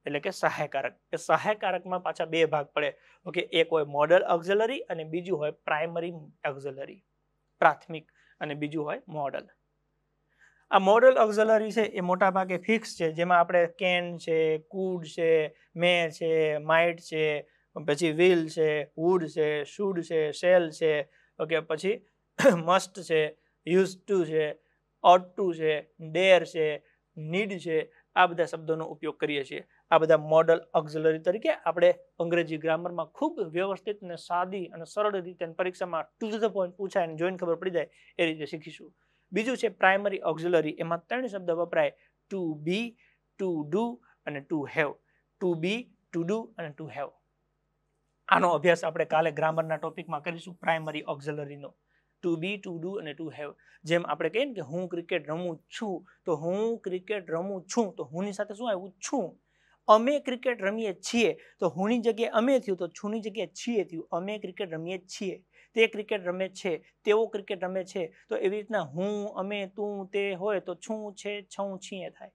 એટલે કે સહાયકારક. એ સહાયકારકમાં પાછા બે ભાગ પડે. ઓકે, એક હોય મોડલ ઓક્ઝિલરી અને બીજું હોય પ્રાઇમરી ઓક્ઝિલરી, પ્રાથમિક, અને બીજું હોય મોડલ. આ મોડલ ઓક્ઝિલરી છે એ મોટા ભાગે ફિક્સ છે, જેમાં આપણે કેન છે, કુડ છે, મે છે, માઇટ છે, પછી વિલ છે, વુડ છે, શુડ છે, શેલ છે, ઓકે, પછી મસ્ટ છે, યુઝ ટુ છે, ઓટ ટુ છે, ડેર છે, નીડ છે, આ બધા શબ્દોનો ઉપયોગ કરીએ છીએ. આ બધા મોડલ ઓક્ઝિલરી તરીકે આપણે અંગ્રેજી ગ્રામરમાં ખૂબ વ્યવસ્થિત અને સાદી અને સરળ રીતે પરીક્ષામાં ટુ ધ પોઈન્ટ પૂછાય અને જોઈને ખબર પડી જાય એ રીતે શીખીશું. બીજું છે પ્રાઇમરી ઓક્ઝિલરી, એમાં ત્રણ શબ્દ વપરાય, ટુ બી, ટુ ડુ અને to have. To be, to do અને ટુ હેવ. આનો અભ્યાસ આપણે કાલે ગ્રામરના ટોપિકમાં કરીશું, પ્રાઇમરી ઓક્ઝિલરીનો. ટુ બી, ટુ ડુ અને ટુ હેવ. જેમ આપણે કહીએ ને કે હું ક્રિકેટ રમું છું, તો હું ક્રિકેટ રમું છું, તો હુંની સાથે શું આવ્યું? છું. અમે ક્રિકેટ રમીએ છીએ, તો હુંની જગ્યાએ અમે થયું, તો છુંની જગ્યાએ છીએ થયું. અમે ક્રિકેટ રમીએ છીએ, તે ક્રિકેટ રમે છે, તેઓ ક્રિકેટ રમે છે. તો એવી રીતના હું, અમે, તું, તે હોય તો છું, છે, છું, છીએ થાય.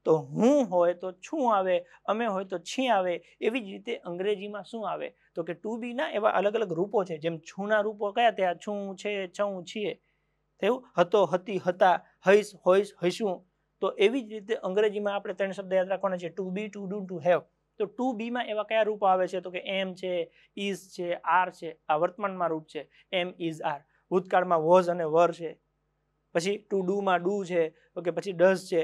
તો હું હોય તો છું આવે, અમે હોય તો છી આવે. એવી જ રીતે અંગ્રેજીમાં શું આવે? તો કે ટુ બી ના એવા અલગ અલગ રૂપો છે. જેમ છુંના રૂપો કયા થયા? છું, છે, છું, છીએ થયું, હતો, હતી, હતા, હઈશ, હોઈશ, હઈશું. તો એવી જ રીતે અંગ્રેજીમાં આપણે ત્રણ શબ્દ યાદ રાખવાના છે, to be, to do, to have. તો ટુ બી માં એવા કયા રૂપો આવે છે? તો કે એમ છે, ઇઝ છે, આર છે. આ વર્તમાનમાં રૂપ છે, એમ, ઇઝ, આર. ભૂતકાળમાં વોઝ અને વર છે. પછી ટુ ડુ માં ડુ છે, ઓકે, પછી ડઝ છે.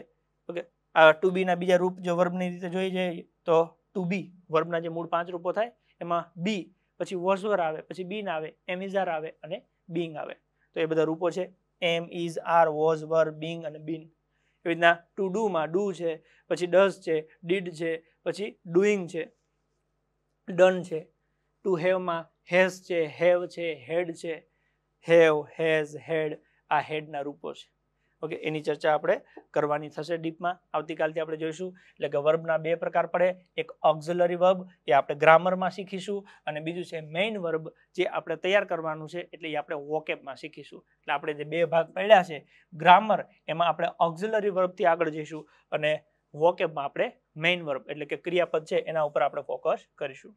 ઓકે, આ ટુ બી ના બીજા રૂપ જો વર્બની રીતે જોઈ જાય તો ટુ બી વર્બના જે મૂળ 5 રૂપો થાય એમાં બી, પછી વોઝ વર આવે, પછી બીન આવે, એમ, ઇઝ, આર આવે અને બીંગ આવે. તો એ બધા રૂપો છે, am, is, are, was, were, being અને બીન. એવી રીતના ટુ ડુ માં ડુ છે, પછી ડઝ છે, ડીડ છે, પછી ડુઈંગ છે, ડન છે. ટુ હેવ માં હેઝ છે, હેવ છે, હેડ છે. હેવ, હેઝ, હેડ, આ હેડના રૂપો છે. ઓકે, એની ચર્ચા આપણે કરવાની થશે ડીપમાં. આવતીકાલથી આપણે જોઈશું. એટલે કે વર્બના બે પ્રકાર પડે, એક ઓક્ઝિલરી વર્બ, એ આપણે ગ્રામરમાં શીખીશું, અને બીજું છે મેઇન વર્બ, જે આપણે તૈયાર કરવાનું છે, એટલે એ આપણે વોકેબમાં શીખીશું. એટલે આપણે જે બે ભાગ પડ્યા છે ગ્રામર, એમાં આપણે ઓક્ઝિલરી વર્બથી આગળ જઈશું અને વોકેબમાં આપણે મેઇન વર્બ એટલે કે ક્રિયાપદ છે એના ઉપર આપણે ફોકસ કરીશું.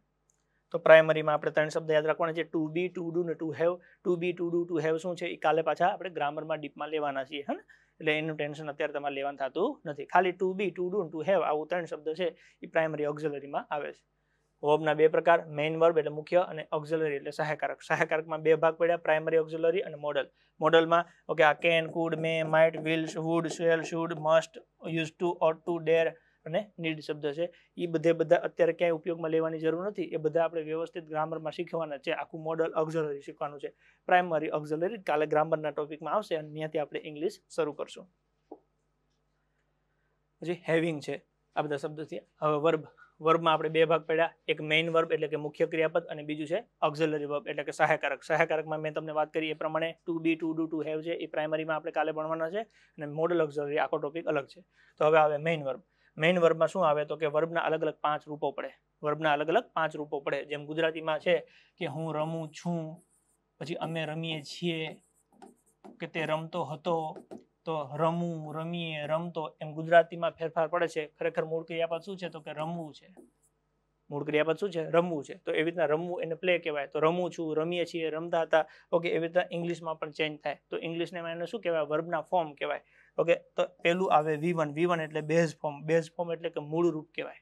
તો પ્રાઇમરીમાં આપણે ત્રણ શબ્દ યાદ રાખવાના છે, ટુ બી, ટુ ડુ ને to have. To be, to do, to have શું છે એ કાલે પાછા આપણે ગ્રામરમાં ડીપમાં લેવાના છીએ, હે ને? એટલે એનું ટેન્શન અત્યારે તમારે લેવાનું થતું નથી. ખાલી to be, to do, to have આવું ત્રણ શબ્દ છે એ પ્રાઇમરી ઓક્ઝિલરીમાં આવે છે. વર્બના બે પ્રકાર, મેઇન વર્બ એટલે મુખ્ય અને ઓક્ઝિલરી એટલે સહાયકારક. સહાયકારકમાં બે ભાગ પડ્યા, પ્રાઇમરી ઓક્ઝિલરી અને મોડલ. મોડલમાં ઓકે, આ can, could, may, might, will, would, shall, should, must, use to, ought to, dare અને નીડ શબ્દ છે. એ બધા અત્યારે ક્યાંય ઉપયોગમાં લેવાની જરૂર નથી. એ બધા આપણે વ્યવસ્થિત ગ્રામરમાં શીખવાના છે. આખું મોડલ ઓક્ઝિલરી શીખવાનું છે. પ્રાઇમરી ઓક્ઝિલરી કાલે ગ્રામરના ટોપિકમાં આવશે અને ત્યાંથી આપણે ઇંગ્લિશ શરૂ કરશું. પછી હેવિંગ છે, આ બધા શબ્દોથી. હવે વર્બમાં આપણે બે ભાગ પડ્યા, એક મેઇન વર્બ એટલે કે મુખ્ય ક્રિયાપદ અને બીજું છે ઓક્ઝિલરી વર્બ એટલે કે સહાયકારક. સહાયકારકમાં મેં તમને વાત કરી એ પ્રમાણે to be, to do, to have છે એ પ્રાઇમરીમાં આપણે કાલે ભણવાના છે, અને મોડલ ઓક્ઝિલરી આખો ટોપિક અલગ છે. તો હવે આવે મેઇન વર્બ. મેઇન વર્બમાં શું આવે? તો કે વર્બના અલગ અલગ 5 રૂપો પડે. વર્બના અલગ અલગ 5 રૂપો પડે. જેમ ગુજરાતીમાં છે કે હું રમું છું, પછી અમે રમીએ છીએ, કે તે રમતો હતો, તો રમવું, રમીએ, રમતો, એમ ગુજરાતીમાં ફેરફાર પડે છે. ખરેખર મૂળ ક્રિયાપદ શું છે? તો કે રમવું છે. મૂળ ક્રિયાપદ શું છે? રમવું છે. તો એવી રીતના રમવું એને પ્લે કહેવાય. તો રમું છું, રમીએ છીએ, રમતા હતા. ઓકે, એવી રીતના ઇંગ્લિશમાં પણ ચેન્જ થાય. તો ઇંગ્લિશને એને શું કહેવાય? વર્બના ફોર્મ કહેવાય. ઓકે, તો પેલું આવે V1. V1 એટલે બેઝ ફોર્મ. બેઝ ફોર્મ એટલે કે મૂળ રૂપ કહેવાય.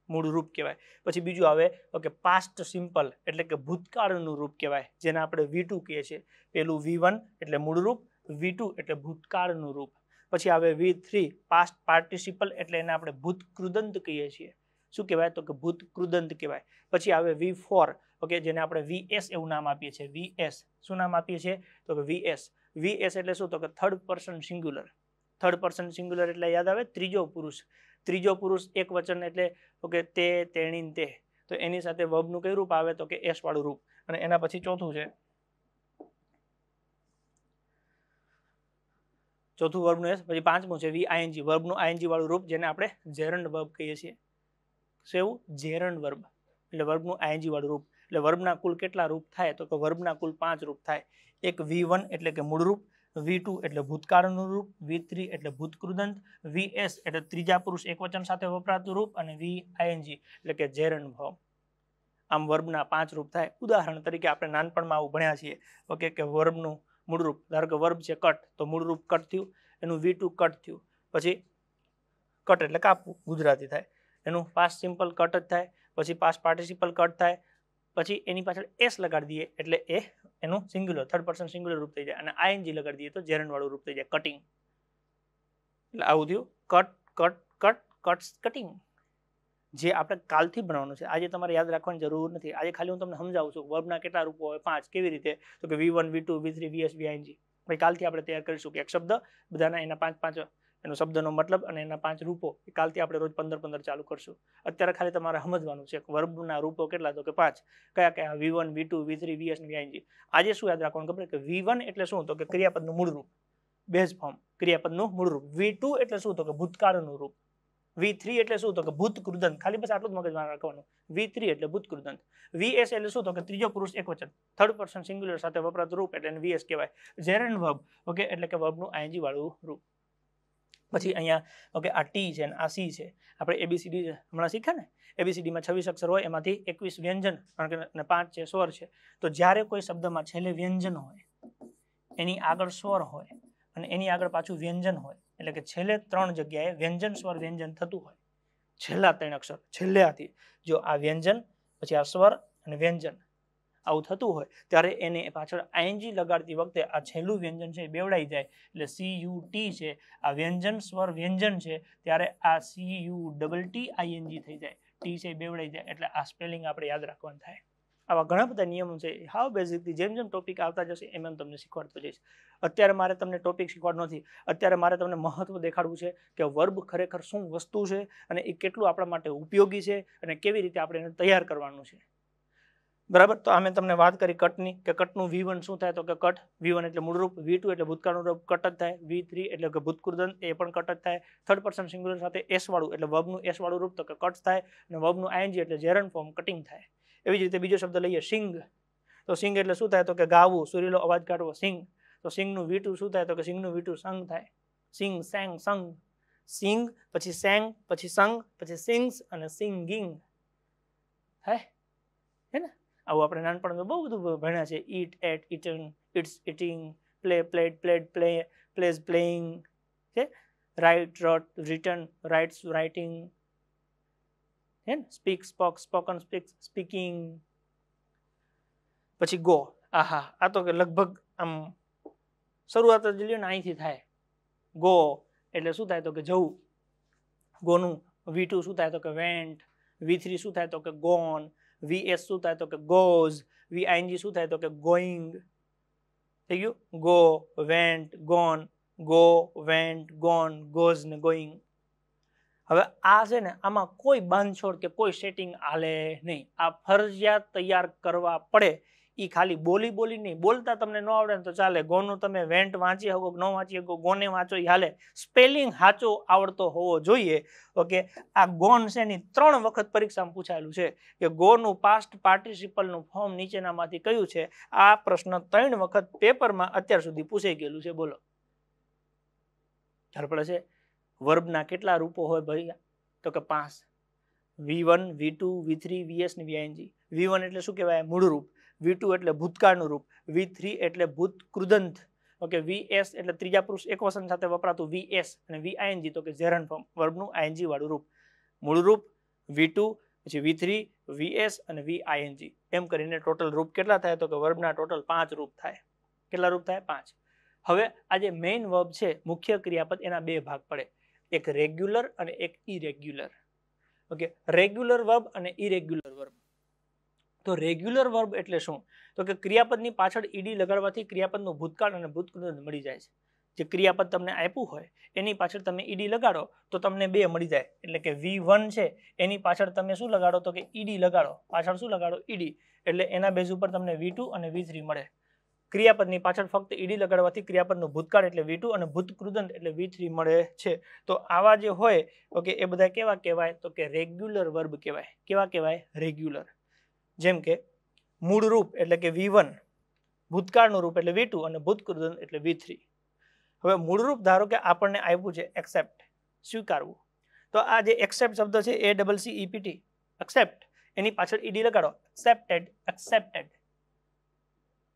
મૂળ રૂપ કહેવાય. પછી બીજું આવે ઓકે પાસ્ટ સિમ્પલ એટલે કે ભૂતકાળનું રૂપ કહેવાય, જેને આપણે V2 કહીએ છીએ. પેલું V1 એટલે મૂળ રૂપ, V2 એટલે ભૂતકાળનું રૂપ. પછી આવે V3 પાસ્ટ પાર્ટિસિપલ એટલે એને આપણે ભૂતકૃદંત કહીએ છીએ. શું કહેવાય? તો કે ભૂતકૃદંત કહેવાય. પછી આવે V4 ઓકે, જેને આપણે VS એવું નામ આપીએ છીએ. VS શું નામ આપીએ છીએ? તો કે VS. VS એટલે શું? તો કે third person singular. Third person singular એટલે યાદ આવે ત્રીજો પુરુષ. ત્રીજો પુરુષ એક વચન એટલે ઓકે તે, તેણી, તે. તો એની સાથે વર્બનું કયું રૂપ આવે? તો કે એસ વાળું રૂપ. અને એના પછી ચોથું છે, ચોથું વર્બનું એસ. પછી પાંચમું છે VING, વર્બનું ING વાળું રૂપ, જેને આપણે જેરન્ડ વર્બ કહીએ છીએ. શું? જેરન્ડ વર્બ એટલે વર્બનું ING વાળું રૂપ. એટલે વર્બના કુલ કેટલા રૂપ થાય? તો કે વર્બના કુલ 5 રૂપ થાય. એક V1 એટલે કે મૂળ રૂપ, V2 એટલે ભૂતકાળનું રૂપ, V3 એટલે ભૂતકૃદંત, VS એટલે ત્રીજા પુરુષ એકવચન સાથે વપરાતું રૂપ, અને VING એટલે કે જેરન્ડ વર્બ. આમ વર્બના 5 રૂપ થાય. ઉદાહરણ તરીકે આપણે નાનપણમાં આવું ભણ્યા છીએ ઓકે કે વર્બનું મૂળ રૂપ, ધારો કે વર્બ છે કટ, તો મૂળ રૂપ કટ થયું, એનું V2 કટ થયું. પછી કટ એટલે કાપવું ગુજરાતી થાય, એનું પાસ્ટ સિમ્પલ કટ જ થાય. પછી પાસ્ટ પાર્ટિસિપલ કટ થાય. પછી એની પાછળ એસ લગાડી દઈએ એટલે એનું સિંગ્યુલર થર્ડ પર્સન સિંગ્યુલર રૂપ થઈ જાય, અને ING લગાડી દઈએ તો જેરન્ડ વાળું રૂપ થઈ જાય, કટિંગ. એટલે આવું થયું cut cut cut cuts cutting, જે આપણે કાલથી ભણવાનું છે. આજે તમારે યાદ રાખવાની જરૂર નથી. આજે ખાલી હું તમને સમજાવું છું વર્બના કેટલા રૂપો હોય, 5. કેવી રીતે? તો કે V1 V2 V3 VS VING. ભાઈ કાલથી આપણે તૈયાર કરીશું કે એક શબ્દ બધાના એના 5 એનો શબ્દનો મતલબ અને એના 5 રૂપો. કાલથી આપણે રોજ 15 ચાલુ કરશું. અત્યારે ખાલી તમારે સમજવાનું છે વર્બના રૂપો કેટલા? તો કે 5. કયા કયા? V1 V2 V3 VS VING. આજે શું યાદ રાખવાનું ખબર કે V1 એટલે શું? તો કે ક્રિયાપદનું મૂળ રૂપ, બેઝ ફોર્મ, ક્રિયાપદનું મૂળ રૂપ. V2 એટલે શું? તો કે ભૂતકાળનું રૂપ. V3 એટલે શું? તો કે ભૂતકૃદંત. ખાલી બસ આટલું જ મગજમાં રાખવાનું. V3 એટલે ભૂતકૃદંત. VS એટલે શું? તો કે ત્રીજો પુરુષ એકવચન, થર્ડ પર્સન સિંગ્યુલર સાથે વપરાતું રૂપ, એટલે એને VS કહેવાય. જેરન્ડ વર્બ ઓકે એટલે કે વર્બનું ING વાળું રૂપ. પછી અહીંયા ઓકે આ T છે અને આ C છે. આપણે ABCD હમણાં શીખ્યા ને, ABCDમાં 26 અક્ષર હોય, એમાંથી 21 વ્યંજન અને 5 છે સ્વર છે. તો જ્યારે કોઈ શબ્દમાં છેલ્લે વ્યંજન હોય, એની આગળ સ્વર હોય અને એની આગળ પાછું વ્યંજન હોય, એટલે કે છેલ્લે 3 જગ્યાએ વ્યંજન સ્વર વ્યંજન થતું હોય, છેલ્લા 3 અક્ષર છેલ્લેથી જો આ વ્યંજન પછી આ સ્વર અને વ્યંજન આવું થતું હોય, ત્યારે એને પાછળ ING લગાડતી વખતે આ છેલ્લું વ્યંજન છે એ બેવડાઈ જાય, એટલે CUT છે આ વ્યંજન સ્વર વ્યંજન છે, ત્યારે આ CUTTING થઈ જાય, T છે એ બેવડાઈ જાય. એટલે આ સ્પેલિંગ આપણે યાદ રાખવાનું થાય. આવા ઘણા બધા નિયમો છે. હાવ બેઝિકલી જેમ જેમ ટોપિક આવતા જશે એમ એમ તમને શીખવાડતો જઈશ. અત્યારે મારે તમને ટોપિક શીખવાડવું નથી. અત્યારે મારે તમને મહત્વ દેખાડવું છે કે વર્બ ખરેખર શું વસ્તુ છે અને એ કેટલું આપણા માટે ઉપયોગી છે અને કેવી રીતે આપણે એને તૈયાર કરવાનું છે. બરાબર. તો અમે તમને વાત કરી કટની, કે કટનું V1 શું થાય? તો કે કટ. V1 એટલે મૂળ રૂપ, V2 એટલે ભૂતકાળનું રૂપ, કટ જ થાય. V3 એટલે કે ભૂતકૃદંત, એ પણ કટ જ થાય. થર્ડ પર્સન સિંગ્યુલર સાથે S વાળું એટલે વર્બનું S વાળું રૂપ, તો કે કટ થાય. અને વર્બનું ING એટલે જેરન્ડ ફોર્મ, કટિંગ થાય. એવી જ રીતે બીજો શબ્દ લઈએ સિંગ. તો સિંગ એટલે શું થાય? તો કે ગાવું, સુરીલો અવાજ કાઢવો, સિંગ. તો સિંગનું V2 શું થાય? તો કે સિંગનું V2 સંગ થાય. સિંગ, સેંગ, સંગ. સિંગ પછી સેંગ પછી સંગ પછી સિંગ્સ અને સિંગિંગ હે ને. આવું આપણે નાનપણમાં બહુ બધું ભણ્યા છે. Eat, ate, eaten, eats, eating, play, played, played, play, plays, playing છે. Write, wrote, written, writes, writing હે ને. Speak, spoke, spoken, speak, speaking. પછી ગો. આહા, આ તો કે લગભગ આમ શરૂઆત જ લ્યો ને અહીંથી થાય. ગો એટલે શું થાય? તો કે જવું. ગોનું V2 શું થાય? તો કે વેન્ટ. V3 શું થાય? તો કે ગોન. VS શું થાય? તો કે ગોઝ. VING શું થાય? તો કે ગોઈંગ. થઈ ગયું. Go, went, gone, go, went, gone, goes ને ગોઈંગ. હવે આ છે ને, આમાં કોઈ બાંધછોડ કે કોઈ સેટિંગ હાલે નહીં. આ ફરજિયાત તૈયાર કરવા પડે. એ ખાલી બોલી નહીં. બોલતા તમને ન આવડે ને તો ચાલે. ગોનું તમે વેન્ટ વાંચી શકો ન વાંચી શકો, ગોને વાંચો એ હાલે. સ્પેલિંગ સાચો આવડતો હોવો જોઈએ. ઓકે. આ ગોન છે ને 3 વખત પરીક્ષામાં પૂછાયેલું છે કે ગોનું પાસ્ટ પાર્ટિસિપલનું ફોર્મ નીચેનામાંથી કયું છે? આ પ્રશ્ન 3 વખત પેપરમાં અત્યાર સુધી પૂછાઈ ગયેલું છે. બોલો, ખ્યાલ પડે છે? વર્બના કેટલા રૂપો હોય ભાઈ? તો કે 5. V1 V2 V3 VS ને VING. V1 એટલે શું કહેવાય? મૂળ રૂપ. V2 એટલે ભૂતકાળનું રૂપ. V3 એટલે ભૂતકૃદંત. ઓકે VS એટલે ત્રીજા પુરુષ એકવચન સાથે વપરાતું VS અને VING તો કે જેરન ફોર્મ વર્બનું ING વાળું રૂપ. મૂળ રૂપ V2 પછી V3 VS અને VING એમ કરીને ટોટલ રૂપ કેટલા થાય તો કે વર્બના ટોટલ 5 રૂપ થાય. કેટલા રૂપ થાય? 5. હવે આ જે મેઇન વર્બ છે મુખ્ય ક્રિયાપદ એના બે ભાગ પડે, એક રેગ્યુલર અને એક ઇરેગ્યુલર. ઓકે, રેગ્યુલર વર્બ અને ઇરેગ્યુલર વર્બ. તો રેગ્યુલર વર્બ એટલે શું? તો કે ક્રિયાપદની પાછળ ઈડી લગાડવાથી ક્રિયાપદનું ભૂતકાળ અને ભૂતકૃત મળી જાય છે. જે ક્રિયાપદ તમને આપ્યું હોય એની પાછળ તમે ઈડી લગાડો તો તમને બે મળી જાય. એટલે કે V1 છે એની પાછળ તમે શું લગાડો તો કે ઈડી લગાડો, પાછળ શું લગાડો? ઈડી. એટલે એના બેઝ ઉપર તમને V2 અને V3 મળે. ક્રિયાપદની પાછળ ફક્ત ઈડી લગાડવાથી ક્રિયાપદનું ભૂતકાળ એટલે V2 અને ભૂતકૃદંત એટલે V3 મળે છે. તો આવા જે હોય ઓકે એ બધા કેવા કહેવાય તો કે રેગ્યુલર વર્બ કહેવાય. કેવા કહેવાય? રેગ્યુલર. જેમ કે મૂળ રૂપ એટલે કે V1, ભૂતકાળનું રૂપ એટલે V2 અને ભૂતકૃદંત એટલે V3. હવે મૂળ રૂપ ધારો કે આપણને આપ્યું છે એક્સેપ્ટ, સ્વીકારવું. તો આ જે એક્સેપ્ટ શબ્દ છે ACCEPT, એક્સેપ્ટ, એની પાછળ ઈડી લગાડો, એક્સેપ્ટેડ, એક્સેપ્ટેડ.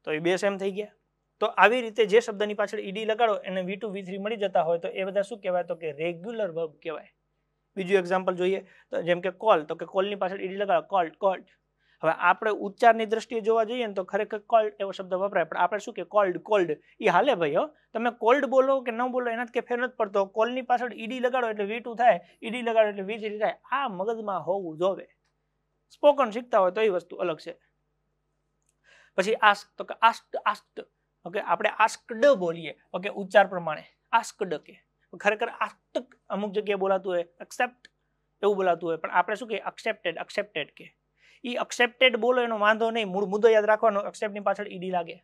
તો એ બે સેમ થઈ ગયા. તો આવી રીતે જે શબ્દની પાછળ ઈડી લગાડો એને V2 V3 મળી જતા હોય તો એ બધા શું કહેવાય તો કે રેગ્યુલર વર્બ કહેવાય. બીજું એક્ઝામ્પલ જોઈએ તો જેમ કે કોલ, તો કે કોલની પાછળ ઈડી લગાડો, કોલ્ડ, કોલ્ડ. હવે આપણે ઉચ્ચારની દ્રષ્ટિએ જોવા જઈએ ને તો ખરેખર કોલ્ડ એવો શબ્દ વપરાય, પણ આપણે શું કે કોલ્ડ, કોલ્ડ એ હાલે ભાઈ. હો, તમે કોલ્ડ બોલો કે ન બોલો એનાથી કે ફેર નથી પડતો. કોલની પાછળ ઈડી લગાડો એટલે V2 થાય, ઈડી લગાડો એટલે V3 થાય. આ મગજમાં હોવું જોવે. સ્પોકન શીખતા હોય તો એ વસ્તુ અલગ છે. પછી આસ્ક, તો કે આસ્ક્ડ, આસ્ક્ડ. ઓકે, આપણે આસ્ક્ડ બોલીએ ઓકે ઉચ્ચાર પ્રમાણે, આસ્ક્ડ કે ખરેખર આસ્ક્ડ અમુક જગ્યાએ બોલાતું હોય, એક્સેપ્ટ એવું બોલાતું હોય, પણ આપણે શું કે એક્સેપ્ટેડ, એક્સેપ્ટેડ કે. ઈ એક્સેપ્ટેડ બોલો એનો વાંધો નહીં, મૂળ મુદ્દો યાદ રાખવાનો, એક્સેપ્ટની પાછળ ઈડી લાગે.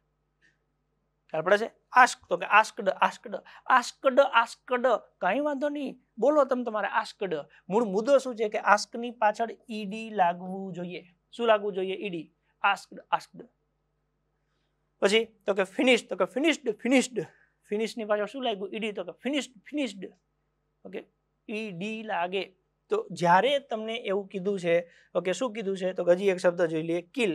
ખ્યાલ પડે છે? આસ્ક, તો કે આસ્ક્ડ, આસ્ક્ડ, આસ્ક્ડ, આસ્ક્ડ કઈ વાંધો નહીં, બોલો તમે તમારે આસ્ક્ડ. મૂળ મુદ્દો શું છે કે આસ્કની પાછળ ઈડી લાગવું જોઈએ. શું લાગવું જોઈએ? ઈડી. Asked, asked. પછી તો કે ફિનિશ્ડ, તો કે ફિનિશ્ડ, ફિનિશ્ડ. ફિનિશની પાછળ શું લાગ્યું? ઈડી. તો કે ફિનિશ્ડ, ફિનિશ્ડ. ઓકે, ઈડી લાગે. તો જ્યારે તમને એવું કીધું છે ઓકે, શું કીધું છે તો હજી એક શબ્દ જોઈ લઈએ, કિલ.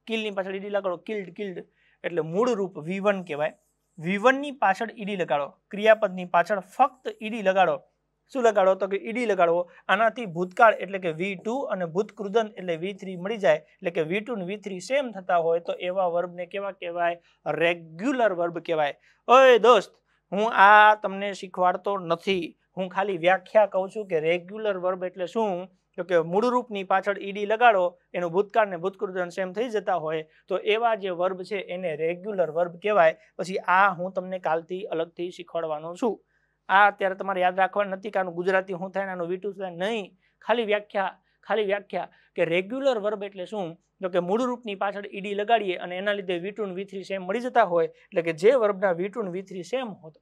કિલની પાછળ ઈડી લગાડો, કિલ્ડ, કિલ્ડ. એટલે મૂળ રૂપ V1 કહેવાય. V1 ની પાછળ ઈડી લગાડો, ક્રિયાપદની પાછળ ફક્ત ઈડી લગાડો. શું લગાડો તો કે ઈડી લગાડવો. આનાથી ભૂતકાળ એટલે કે V2 અને ભૂતકૃદંત એટલે V3 મળી જાય. એટલે કે V2 અને V3 સેમ થતા હોય તો એવા વર્બને કેવા કહેવાય? રેગ્યુલર વર્બ કહેવાય. ઓય દોસ્ત, હું આ તમને શીખવાડતો નથી, હું ખાલી વ્યાખ્યા કહું છું કે રેગ્યુલર વર્બ એટલે શું. તો કે મૂળ રૂપની પાછળ ઈડી લગાડો, એનું ભૂતકાળ ને ભૂતકૃદંત સેમ થઈ જતા હોય તો એવા જે વર્બ છે એને રેગ્યુલર વર્બ કહેવાય. પછી આ હું તમને કાલથી અલગથી શીખવાડવાનો છું. આ અત્યારે તમારે યાદ રાખવાનું નથી કે આનું ગુજરાતી શું થાય, આનું V2 થાય નહીં. ખાલી વ્યાખ્યા, ખાલી વ્યાખ્યા કે રેગ્યુલર વર્બ એટલે શું. તો કે મૂળ રૂપની પાછળ ઈડી લગાડીએ અને એના લીધે V2 અને V3 સેમ મળી જતા હોય. એટલે કે જે વર્બના V2 અને V3 સેમ હોત,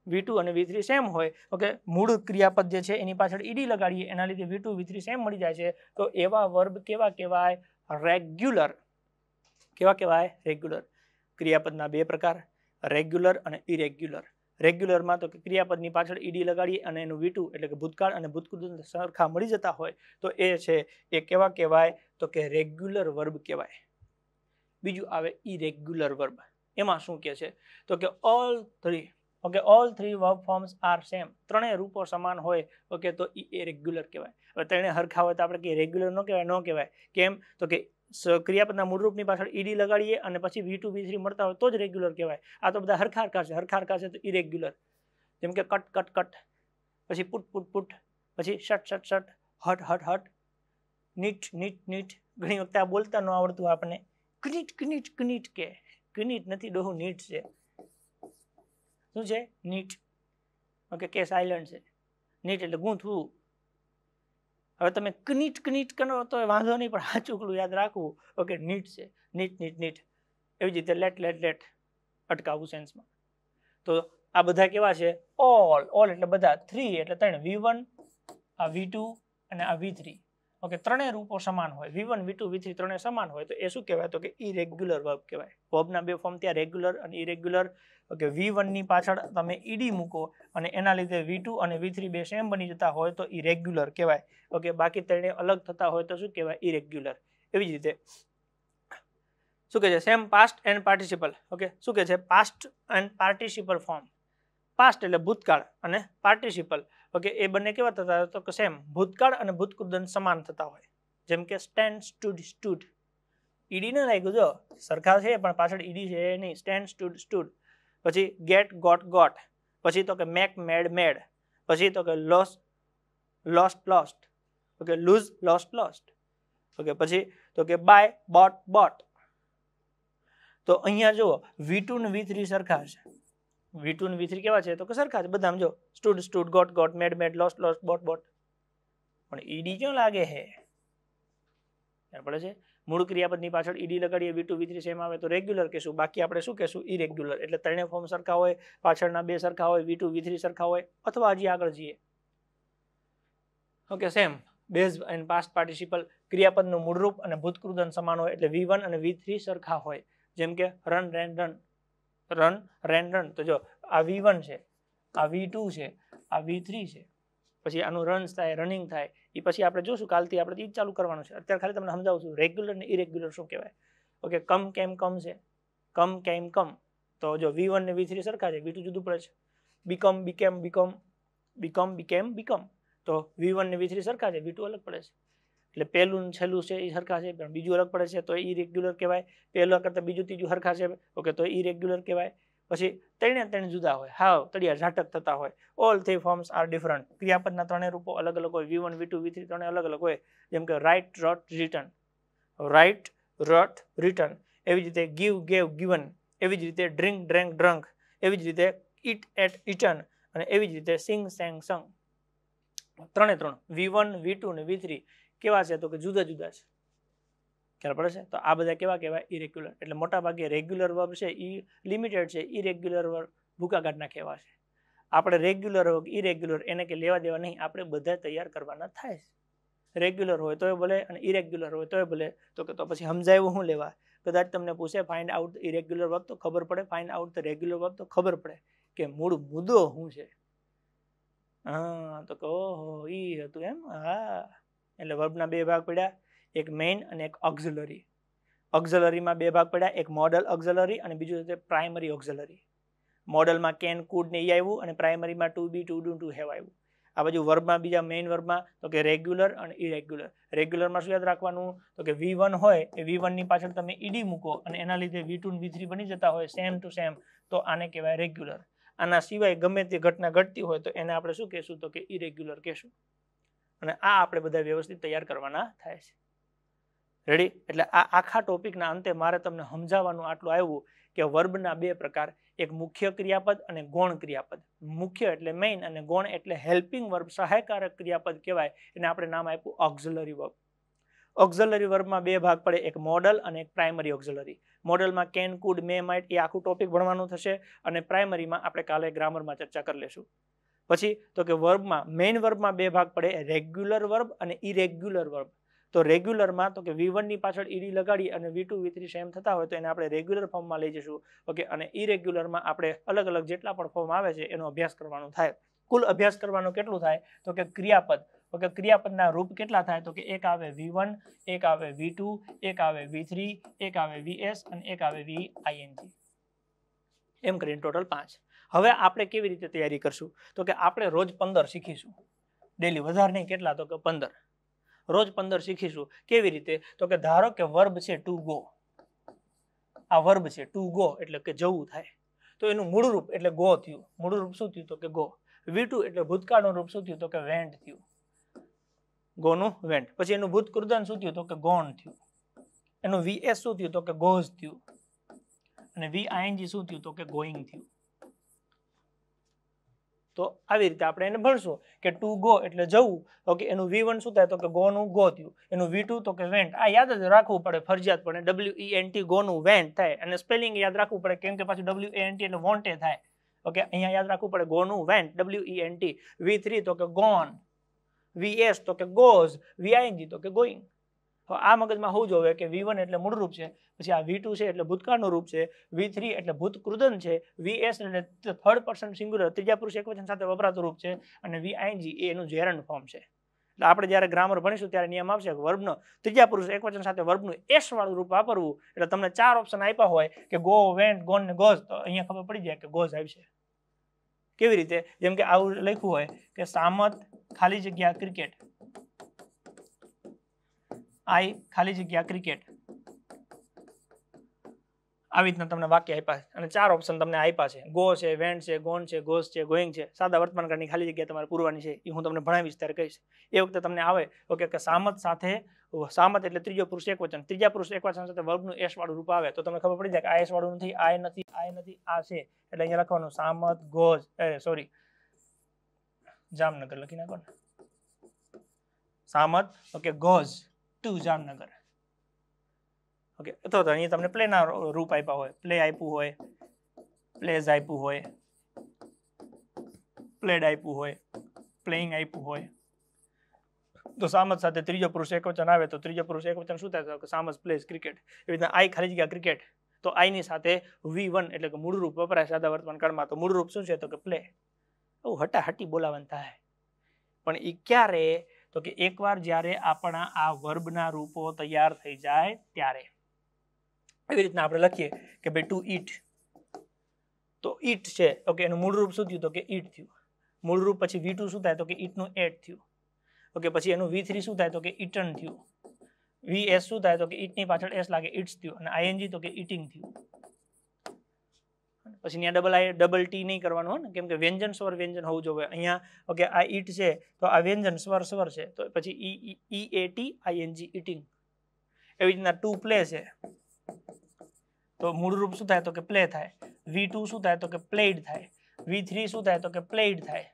V2 અને V3 સેમ હોય ઓકે, મૂળ ક્રિયાપદ જે છે એની પાછળ ઈડી લગાડીએ એના લીધે V2 V3 સેમ મળી જાય છે તો એવા વર્બ કેવા કહેવાય? રેગ્યુલર. કેવા કહેવાય? રેગ્યુલર. ક્રિયાપદના બે પ્રકાર, રેગ્યુલર અને ઇરેગ્યુલર. રેગ્યુલરમાં તો કે ક્રિયાપદની પાછળ ઈડી લગાડીએ અને એનું V2 એટલે કે ભૂતકાળ અને ભૂતકૃદંત સરખા મળી જતા હોય તો એ છે એ કેવા કહેવાય તો કે રેગ્યુલર વર્બ કહેવાય. બીજું આવે ઇરેગ્યુલર વર્બ. એમાં શું કહે છે તો કે all three okay, all three verb forms are same. ત્રણેય રૂપો સમાન હોય ઓકે તો ઇરેગ્યુલર કહેવાય. હવે ત્રણે હરખા હોય તો આપણે કે રેગ્યુલર ન કહેવાય, ન કહેવાય. કેમ તો કે ક્રિયાપદના મૂળ રૂપની પાછળ ઈડી લગાડીએ અને પછી V2 V3 મળતા હોય તો જ રેગ્યુલર કહેવાય. આ તો બધા હરખા હરખા છે, હરખા હરખા છે તો ઇરેગ્યુલર. જેમ કે કટ કટ કટ, પછી પુટ પુટ પુટ, પછી શટ શટ શટ, હટ હટ હટ, નીટ નીટ નીટ. ઘણી વખતે આ બોલતા ન આવડતું આપણને, કનીટ કનીટ કનીટ કે કનીટ નથી ડોહું, નીટ છે. શું છે? નીટ. ઓકે, કે સાયલન્ટ છે. નીટ એટલે ગૂંથવું. હવે તમે કનીટ કનીટ કરો તો વાંધો નહીં, પણ આ ચૂકલું યાદ રાખવું ઓકે, નીટ છે, નીટ નીટ નીટ. એવી જ રીતે લેટ લેટ લેટ, અટકાવવું સેન્સમાં. તો આ બધા કેવા છે? ઓલ. ઓલ એટલે બધા, 3 એટલે 3, V1 આ V2 અને આ V3 ઓકે, ત્રણેય રૂપો સમાન હોય, V1 V2 V3 ત્રણેય સમાન હોય તો એ શું કહેવાય તો કે ઇરેગ્યુલર વર્બ કહેવાય. વર્બના બે ફોર્મ ત્યાં, રેગ્યુલર અને ઇરેગ્યુલર. ઓકે, V1 ની પાછળ તમે ઈડી મૂકો અને એના લીધે V2 અને V3 બે સેમ બની જતા હોય તો ઇરેગ્યુલર કહેવાય. ઓકે, બાકી ત્રણેય અલગ થતા હોય તો શું કહેવાય? ઇરેગ્યુલર. એવી જ રીતે શું કહે છે same past and participle. Okay શું કહે છે past and participle form. Past એટલે ભૂતકાળ અને પાર્ટિસિપલ ઓકે એ બંને કેવા થતા હોય તો કે સેમ ભૂતકાળ અને ભૂતકૃદંત સમાન થતા હોય. જેમ કે સ્ટેન્ડ સ્ટૂડ સ્ટૂડ ઈડી ન લાગ્યું જો સરખા છે પણ પાછળ ઈડી છે નહીં. Stand stood stood. પછી ગેટ ગોટ ગોટ. પછી તો કે મેક મેડ મેડ. પછી તો કે lost lost lost. Okay lose lost lost. Okay પછી તો કે બાય બોટ બોટ. તો અહીંયા જુઓ V2 ને V3 સરખા છે. V2 ને V3 કેવા છે તો કે સરખા છે બધામાં જો સ્ટૂડ સ્ટૂડ ગોટ ગોટ મેડ મેડ લોસ્ટ લોસ્ટ બોટ બોટ. પણ ઈડી ક્યાં લાગે છે પડે છે મૂળ ક્રિયાપદની પાછળ ઈડી લગાડીએ V2 V3 સેમ આવે તો રેગ્યુલર કહેશું. બાકી આપણે શું કહેશું ઇરેગ્યુલર. એટલે ત્રણેય ફોર્મ સરખા હોય પાછળના બે સરખા હોય V2 V3 સરખા હોય અથવા હજી આગળ જઈએ. Okay same base and past participle ક્રિયાપદનું મૂળરૂપ અને ભૂતકૃદંત સમાન હોય એટલે V1 અને V3 સરખા હોય. જેમ કે run ran run run ran run. તો જો આ V1 છે આ V2 છે આ V3 છે. પછી આનું રન્સ થાય રનિંગ થાય એ પછી આપણે જોશું કાલથી આપણે ઈ ચાલુ કરવાનું છે. અત્યારે ખાલી તમને સમજાવું છું રેગ્યુલર ને ઇરેગ્યુલર શું કહેવાય. ઓકે કમ કેમ કમ છે કમ કેમ કમ. તો જો V1 ને V3 સરખા છે V2 જુદું પડે છે. Become became become become became become. તો V1 ને V3 સરખા છે V2 અલગ પડે છે. એટલે પહેલું છેલ્લું છે એ સરખા છે પણ બીજું અલગ પડે છે તો ઇરેગ્યુલર કહેવાય. પહેલા કરતાં બીજું ત્રીજું સરખા છે ઓકે તો ઇરેગ્યુલર કહેવાય. પછી ત્રણે જુદા હોય હાવ તળિયા ઝાટક થતા હોય. All three forms are different. ક્રિયાપદના ત્રણેય રૂપો અલગ અલગ હોય. V1 V2 V3 ત્રણે અલગ અલગ હોય. જેમ કે right wrote return right wrote return. એવી જ રીતે ગીવ ગેવ ગિવન. એવી જ રીતે ડ્રિંક ડ્રેન્ક ડ્રંક. એવી જ રીતે ઇટ એટ ઇટન. અને એવી જ રીતે સિંગ સેંગ સંગ. ત્રણે ત્રણ V1 V2 ને V3 કેવા છે તો કે જુદા જુદા છે. ખ્યાલ પડે છે. તો આ બધા કેવા કહેવાય ઇરેગ્યુલર. એટલે મોટા ભાગે રેગ્યુલર વર્બ છે એ લિમિટેડ છે. ઇરેગ્યુલર વર્બ ભૂકાગાડના કહેવા છે. આપણે રેગ્યુલર હોય ઇરેગ્યુલર એને કે લેવા દેવા નહીં. આપણે બધા તૈયાર કરવાના થાય છે. રેગ્યુલર હોય તોય ભલે અને ઇરેગ્યુલર હોય તોય ભલે. તો કે તો પછી સમજાયું શું લેવા. કદાચ તમને પૂછે ફાઇન્ડ આઉટ ઇરેગ્યુલર વર્બ તો ખબર પડે. Find out the regular verb તો ખબર પડે કે મૂળ મુદ્દો શું છે. હા તો કે ઓહો ઈ હતું એમ. હા એટલે વર્બના બે ભાગ પડ્યા એક મેઇન અને એક ઓક્ઝિલરી. ઓક્ઝિલરીમાં બે ભાગ પડ્યા એક મોડલ ઓક્ઝિલરી અને બીજું છે પ્રાઇમરી ઓક્ઝિલરી. મોડલમાં કેન કુડ ને એ આવ્યું અને પ્રાઇમરીમાં to be to do to have આવ્યું. આ બાજુ વર્બમાં બીજા મેઇન વર્બમાં તો કે રેગ્યુલર અને ઇરેગ્યુલર. રેગ્યુલરમાં શું યાદ રાખવાનું તો કે V1 હોય એ V1 ની પાછળ તમે ઈડી મૂકો અને એના લીધે V2 અને V3 બની જતા હોય સેમ ટુ સેમ તો આને કહેવાય રેગ્યુલર. આના સિવાય ગમે તે ઘટના ઘટતી હોય તો એને આપણે શું કહેશું તો કે ઇરેગ્યુલર કહેશું. અને આ આપણે બધા વ્યવસ્થિત તૈયાર કરવાના થાય છે. રેડી. એટલે આ આખા ટોપિકના અંતે મારે તમને સમજાવવાનું આટલું આવ્યું કે વર્બના બે પ્રકાર એક મુખ્ય ક્રિયાપદ અને ગૌણ ક્રિયાપદ. મુખ્ય એટલે મેઇન અને ગૌણ એટલે હેલ્પિંગ વર્બ સહાયકારક ક્રિયાપદ કહેવાય. એને આપણે નામ આપ્યું ઓક્ઝિલરી વર્બ. ઓક્ઝિલરી વર્બમાં બે ભાગ પડે એક મોડલ અને એક પ્રાઇમરી ઓક્ઝિલરી. મોડલમાં કેન કુડ મે માઇટ એ આખું ટોપિક ભણવાનું થશે અને પ્રાઇમરીમાં આપણે કાલે ગ્રામરમાં ચર્ચા કરી લેશું. પછી તો કે વર્બમાં મેઇન વર્બમાં બે ભાગ પડે રેગ્યુલર વર્બ અને ઇરેગ્યુલર વર્બ. તો રેગ્યુલરમાં તો કે V1 ની પાછળ ઈડી લગાડી અને V2 V3 સેમ થતા હોય તો એને આપણે રેગ્યુલર ફોર્મમાં લઈ જશું. ઓકે અને ઇરેગ્યુલરમાં આપણે અલગ અલગ જેટલા પણ ફોર્મ આવે છે એનો અભ્યાસ કરવાનો થાય. કુલ અભ્યાસ કરવાનો કેટલું થાય તો કે ક્રિયાપદ. ઓકે ક્રિયાપદના રૂપ કેટલા થાય તો કે એક આવે V1 એક આવે V2 એક આવે V3 એક આવે VS અને એક આવે VING. એમ કરીને ટોટલ 5. હવે આપણે કેવી રીતે તૈયારી કરશું તો કે આપણે રોજ 15 શીખીશું ડેલી. વધારે નહીં કેટલા તો કે 15. રોજ 15 શીખીશું. કેવી રીતે તો કે ધારો કે વર્બ છે ટુ ગો. આ વર્બ છે ટુ ગો એટલે કે જવું થાય તો એનું મૂળ રૂપ એટલે ગો થયું. મૂળ રૂપ શું થયું તો કે ગો. V2 એટલે ભૂતકાળનું રૂપ શું થયું તો કે વેન્ટ થયું. ગોનું વેન્ટ. પછી એનું ભૂતકૃદંત શું થયું તો કે ગોન થયું. એનું VS શું થયું તો કે ગોઝ થયું. અને VING શું થયું તો કે ગોઈંગ થયું. તો આવી રીતે આપણે એને ભણશું કે ટુ ગો એટલે જવું. ઓકે એનું V1 શું થાય તો કે ગોનું ગો થયું. એનું V2 તો કે વેન્ટ. આ યાદ જ રાખવું પડે ફરજિયાત પડે. WENT ગોનું વેન્ટ થાય અને સ્પેલિંગ યાદ રાખવું પડે કેમ કે પાછું WANT એટલે વોન્ટે થાય. ઓકે અહીંયા યાદ રાખવું પડે ગોનું વેન્ટ WENT. V3 તો કે ગોન. VS તો કે ગોઝ. VING તો કે ગોઈંગ. આ મગજમાં હોવું જોઈએ કે V1 એટલે મૂળ રૂપ છે. પછી આ V2 છે એટલે ભૂતકાળનું રૂપ છે. V3 એટલે ભૂતકૃદંત છે. VS એટલે થર્ડ પર્સન સિંગ્યુલર ત્રીજા પુરુષ એકવચન સાથે વપરાતું રૂપ છે. અને VING એ એનું જેરન્ડ ફોર્મ છે. એટલે આપણે જ્યારે ગ્રામર ભણીશું ત્યારે નિયમ આવશે કે વર્બનો ત્રીજા પુરુષ એકવચન સાથે વર્બનું એસ વાળું રૂપ વાપરવું. એટલે તમને 4 ઓપ્શન આપ્યા હોય કે ગો, વેન્ટ, ગોન ને ગોઝ, તો અહીંયા ખબર પડી જાય કે ગોઝ આવશે. કેવી રીતે? જેમ કે આવું લખ્યું હોય કે સામત ખાલી જગ્યા ક્રિકેટ, આઈ ખાલી જગ્યા ક્રિકેટ, આવી રીતના તમને વાક્ય આપ્યા છે અને 4 ઓપ્શન તમને આપ્યા છે. ગો છે, વેન્ટ છે, ગોન છે, ગોઝ છે, ગોઈંગ છે. સાદા વર્તમાન કાળની ખાલી જગ્યા તમારે પૂરવાની છે, એ હું તમને ભણાવીશ ત્યારે કહીશ. એ વખતે તમને આવે ઓકે કે સામત સાથે, સામત એટલે ત્રીજો પુરુષ એકવચન, ત્રીજા પુરુષ એકવચન સાથે વર્બનું એસ વાળું રૂપ આવે તો તમને ખબર પડી જાય કે આ એસ વાળું નથી, આ નથી, આ નથી, આ છે. એટલે અહીંયા લખવાનું સામત ગોઝ, સોરી જામનગર લખી નાખો ને, Samat okay goes to Jamnagar. Okay, તો અહીંયા તમને પ્લે ના રૂપ આપ્યા હોય, પ્લે આપ્યું હોય, પ્લેઝ આપ્યું હોય, પ્લેડ આપ્યું હોય, પ્લેઇંગ આપ્યું હોય, તો સામત સાથે ત્રીજો પુરુષ એકવચન આવે તો ત્રીજો પુરુષ એકવચન શું થાય? તો સામત પ્લેઝ ક્રિકેટ. એવી રીતના આઈ ખાલી જગ્યા ક્રિકેટ, તો આઈ ની સાથે V1 એટલે કે મૂળ રૂપ વપરાય સાદા વર્તમાન કાળમાં. તો મૂળ રૂપ શું છે? તો કે પ્લે. હટાહટી બોલાવવાનું થાય, પણ એ ક્યારે? તો કે એકવાર જ્યારે આપણા આ વર્બના રૂપો તૈયાર થઈ જાય ત્યારે. એવી રીતના આપણે લખીએ કે ભાઈ ટુ ઈટ, તો ઈટ છે ઓકે, એનું મૂળ રૂપ શું થયું? તો કે ઈટ થયું. મૂળ રૂપ પછી V2 શું થાય? તો કે ઈટનું એટ થયું. ઓકે, પછી એનું V3 શું થાય? તો કે ઈટન થયું. VS શું થાય? તો કે ઈટની પાછળ એસ લાગે, ઈટ્સ થયું. અને ING તો કે ઈટિંગ થયું. પછી ત્યાં ડબલ ટી નહીં કરવાનું હોય ને, કેમ કે વ્યંજન સ્વર વ્યંજન હોવું જોઈએ. અહીંયા ઓકે આ ઈટ છે તો આ વ્યંજન સ્વર સ્વર છે, તો પછી EAT ING ઈટિંગ. એવી રીતના ટુ પ્લે છે તો મૂળ રૂપ શું થાય? તો કે પ્લે થાય. V2 શું થાય? તો કે પ્લેડ થાય. V3 શું થાય? તો કે પ્લેડ થાય.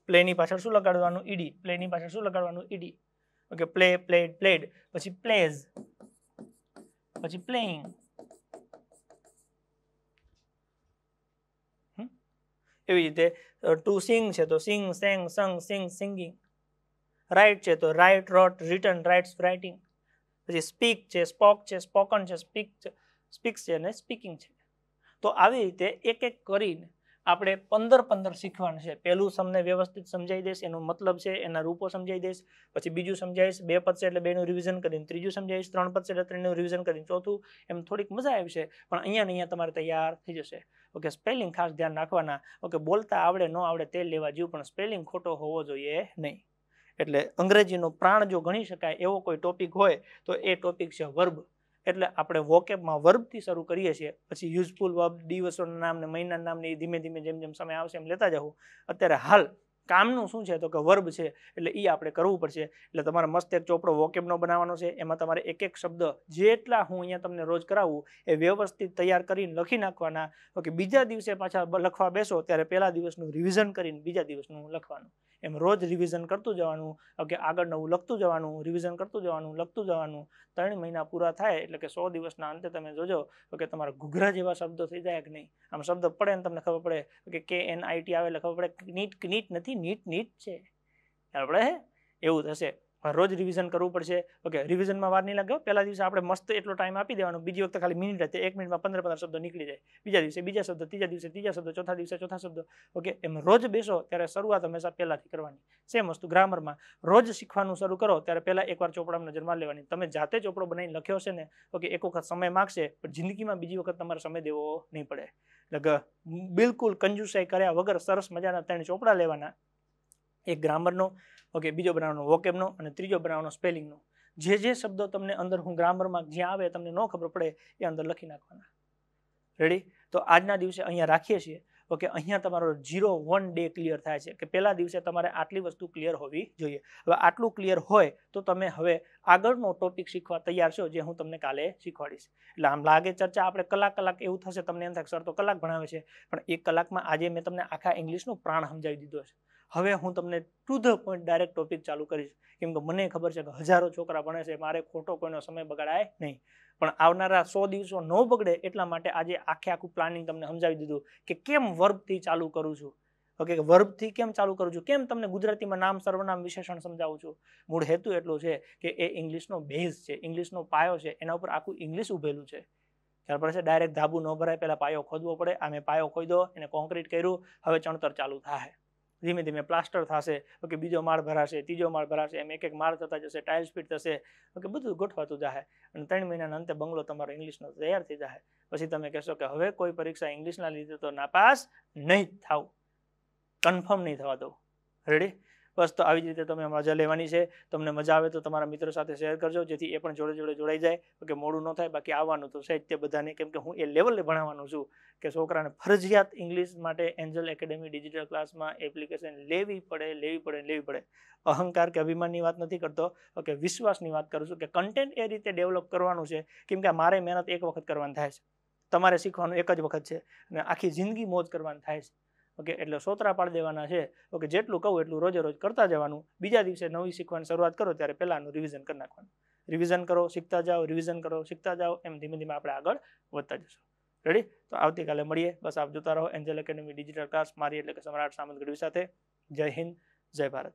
પ્લે ની પાછળ શું લગાડવાનું? ઈડી. પ્લે ની પાછળ શું લગાડવાનું? ED. Okay, play, played, played, પછી પ્લેઝ, પછી પ્લેઇંગ. એવી રીતે ટુ સિંગ છે તો સિંગ, સેંગ, સંગ, સિંગ, સિંગિંગ. રાઇટ છે તો right, wrote, written, writes, writing. પછી સ્પીક છે, સ્પોક છે, સ્પોકન છે, સ્પીક છે, સ્પીક્સ છે અને સ્પીકિંગ છે. તો આવી રીતે એક એક કરીને આપણે 15 શીખવાનું છે. પહેલું તમને વ્યવસ્થિત સમજાઈ દઈશ, એનો મતલબ છે, એના રૂપો સમજાઈ દઈશ. પછી બીજું સમજાવીશ, 2 પદ છે એટલે 2 નું રિવિઝન કરીને. ત્રીજું સમજાવીશ, 3 પદ છે એટલે 3 નું રિવિઝન કરીને. ચોથું એમ થોડીક મજા આવશે, પણ અહીંયા તમારે તૈયાર થઈ જશે. ઓકે, સ્પેલિંગ ખાસ ધ્યાન રાખવાના. ઓકે, બોલતા આવડે ન આવડે તેલ લેવા જેવું, પણ સ્પેલિંગ ખોટો હોવો જોઈએ નહીં. એટલે અંગ્રેજીનો પ્રાણ જો ગણી શકાય એવો કોઈ ટોપિક હોય તો એ ટોપિક છે વર્બ. એટલે આપણે વોકેબમાં વર્બથી શરૂ કરીએ છીએ, પછી યુઝફુલ વર્બ, દિવસોના નામ ને મહિનાના નામ ને ધીમે ધીમે જેમ જેમ સમય આવશે એમ લેતા જવું. અત્યારે હાલ કામનું શું છે? તો કે વર્બ છે, એટલે એ આપણે કરવું પડશે. એટલે તમારે મસ્ત એક ચોપડો વોકેબનો બનાવવાનો છે. એમાં તમારે એક એક શબ્દ જેટલા હું અહીંયા તમને રોજ કરાવું એ વ્યવસ્થિત તૈયાર કરીને લખી નાખવાના. ઓકે, બીજા દિવસે પાછા લખવા બેસો ત્યારે પહેલા દિવસનું રિવિઝન કરીને બીજા દિવસનું લખવાનું. એમ રોજ રિવિઝન કરતું જવાનું. ઓકે, આગળ નવું લખતું જવાનું, રિવિઝન કરતું જવાનું, લખતું જવાનું. 3 મહિના પૂરા થાય એટલે કે 100 દિવસના અંતે તમે જોજો કે તમારા ઘૂઘરા જેવા શબ્દો થઈ જાય કે નહીં. આમ શબ્દ પડે ને તમને ખબર પડે કે KNIT આવે એટલે ખબર પડે નીટ નથી, નીટ છે. આપણે એવું થશે. રોજ રિવિઝન કરવું પડશે. ઓકે, રિવિઝનમાં વાર નહીં લાગે. પહેલા દિવસે આપણે મસ્ત એટલો ટાઈમ આપી દેવાનો, બીજી વખતે ખાલી મિનિટ હતી, 1 મિનિટમાં 15 શબ્દો નીકળી જાય. બીજા દિવસે બીજા શબ્દ, ત્રીજા દિવસે ત્રીજા શબ્દ, ચોથા દિવસે ચોથા શબ્દ. ઓકે, એમ રોજ બેસો ત્યારે શરૂઆત હંમેશા પહેલાથી કરવાની. સેમ વસ્તુ ગ્રામરમાં રોજ શીખવાનું શરૂ કરો ત્યારે પહેલા એકવાર ચોપડામાં નજર મારી લેવાની. તમે જાતે ચોપડો બનાવીને લખ્યો છે ને, ઓકે, એક વખત સમય માગશે, પણ જિંદગીમાં બીજી વખત તમારે સમય દેવો નહીં પડે. એટલે બિલકુલ કંજુસાઈ કર્યા વગર સરસ મજાના 3 ચોપડા લેવાના. એક ગ્રામરનો, ઓકે, બીજો બનાવવાનો વોકેબનો અને ત્રીજો બનાવવાનો સ્પેલિંગનો. જે શબ્દો તમને અંદર હું ગ્રામરમાં જ્યાં આવે તમને ન ખબર પડે એ અંદર લખી નાખવાના. રેડી? તો આજના દિવસે અહીંયા રાખીએ છીએ. ઓકે, અહીંયા તમારો 0-1 ડે ક્લિયર થાય છે કે પહેલા દિવસે તમારે આટલી વસ્તુ ક્લિયર હોવી જોઈએ. હવે આટલું ક્લિયર હોય તો તમે હવે આગળનો ટોપિક શીખવા તૈયાર છો, જે હું તમને કાલે શીખવાડીશ. એટલે આમ લાગે ચર્ચા આપણે કલાક એવું થશે, તમને એમ થાય સર તો કલાક ભણાવે છે, પણ 1 કલાકમાં આજે મેં તમને આખા ઇંગ્લિશનો પ્રાણ સમજાવી દીધો છે. હવે હું તમને to the point direct topic ચાલુ કરીશ, કેમ કે મને ખબર છે કે હજારો છોકરા ભણે છે, મારે ખોટો કોઈનો સમય બગાડાય નહીં. પણ આવનારા 100 દિવસો ન બગડે એટલા માટે આજે આખું પ્લાનિંગ તમને સમજાવી દીધું કે કેમ વર્બથી ચાલુ કરું છું. ઓકે, વર્બથી કેમ ચાલુ કરું છું, કેમ તમને ગુજરાતીમાં નામ, સર્વનામ, વિશેષણ સમજાવું છું. મૂળ હેતુ એટલો છે કે એ ઇંગ્લિશનો બેઝ છે, ઇંગ્લિશનો પાયો છે, એના ઉપર આખું ઇંગ્લિશ ઉભેલું છે. ખ્યાલ પડે છે? ડાયરેક્ટ ધાબુ ન ભરાય, પહેલા પાયો ખોદવો પડે. આ મેં પાયો ખોદ્યો, એને કોન્ક્રીટ કર્યું, હવે ચણતર ચાલુ થાય. ધીમે ધીમે પ્લાસ્ટર થશે, ઓકે, બીજો માળ ભરાશે, ત્રીજો માળ ભરાશે, એમ એક એક માળ થતા જશે, ટાઇલ્સ ફિટ થશે, ઓકે, બધું ગોઠવાતું જશે અને 3 મહિનાના અંતે બંગલો તમારો ઇંગ્લિશનો તૈયાર થઈ જશે. પછી તમે કહેશો કે હવે કોઈ પરીક્ષા ઇંગ્લિશના લીધે તો નાપાસ નહીં થાવ, કન્ફર્મ નહીં થવા દો. રેડી? બસ, તો આવી જ રીતે તમે મજા લેવાની છે. તમને મજા આવે તો તમારા મિત્રો સાથે શેર કરજો, જેથી એ પણ જોડે જોડે જોડાઈ જાય, કે મોડું ન થાય. બાકી આવવાનું તો છે જ તે બધાને, કેમ કે હું એ લેવલે ભણાવવાનું છું કે છોકરાને ફરજિયાત ઇંગ્લિશ માટે એન્જલ એકેડેમી ડિજિટલ ક્લાસમાં એપ્લિકેશન લેવી પડે. અહંકાર કે અભિમાનની વાત નથી કરતો, ઓકે, વિશ્વાસની વાત કરું છું કે કન્ટેન્ટ એ રીતે ડેવલપ કરવાનું છે, કેમ કે મારે મહેનત એક વખત કરવાની થાય છે, તમારે શીખવાનું એક જ વખત છે, અને આખી જિંદગી મોજ કરવાની થાય છે. ઓકે, એટલે સોતરા પાડી દેવાના છે. ઓકે, જેટલું કહું એટલું રોજે રોજ કરતા જવાનું. બીજા દિવસે નવી શીખવાની શરૂઆત કરો ત્યારે પહેલાનું રિવિઝન કરી નાખવાનું. રિવિઝન કરો, શીખતા જાઓ, રિવિઝન કરો, શીખતા જાઓ, એમ ધીમે ધીમે આપણે આગળ વધતા જશું. રેડી? તો આવતીકાલે મળીએ. બસ આપ જોતા રહો એન્જલ એકેડેમી ડિજિટલ ક્લાસ, મારી એટલે કે સમ્રાટ સામંત ગઢવી સાથે. જય હિન્દ, જય ભારત.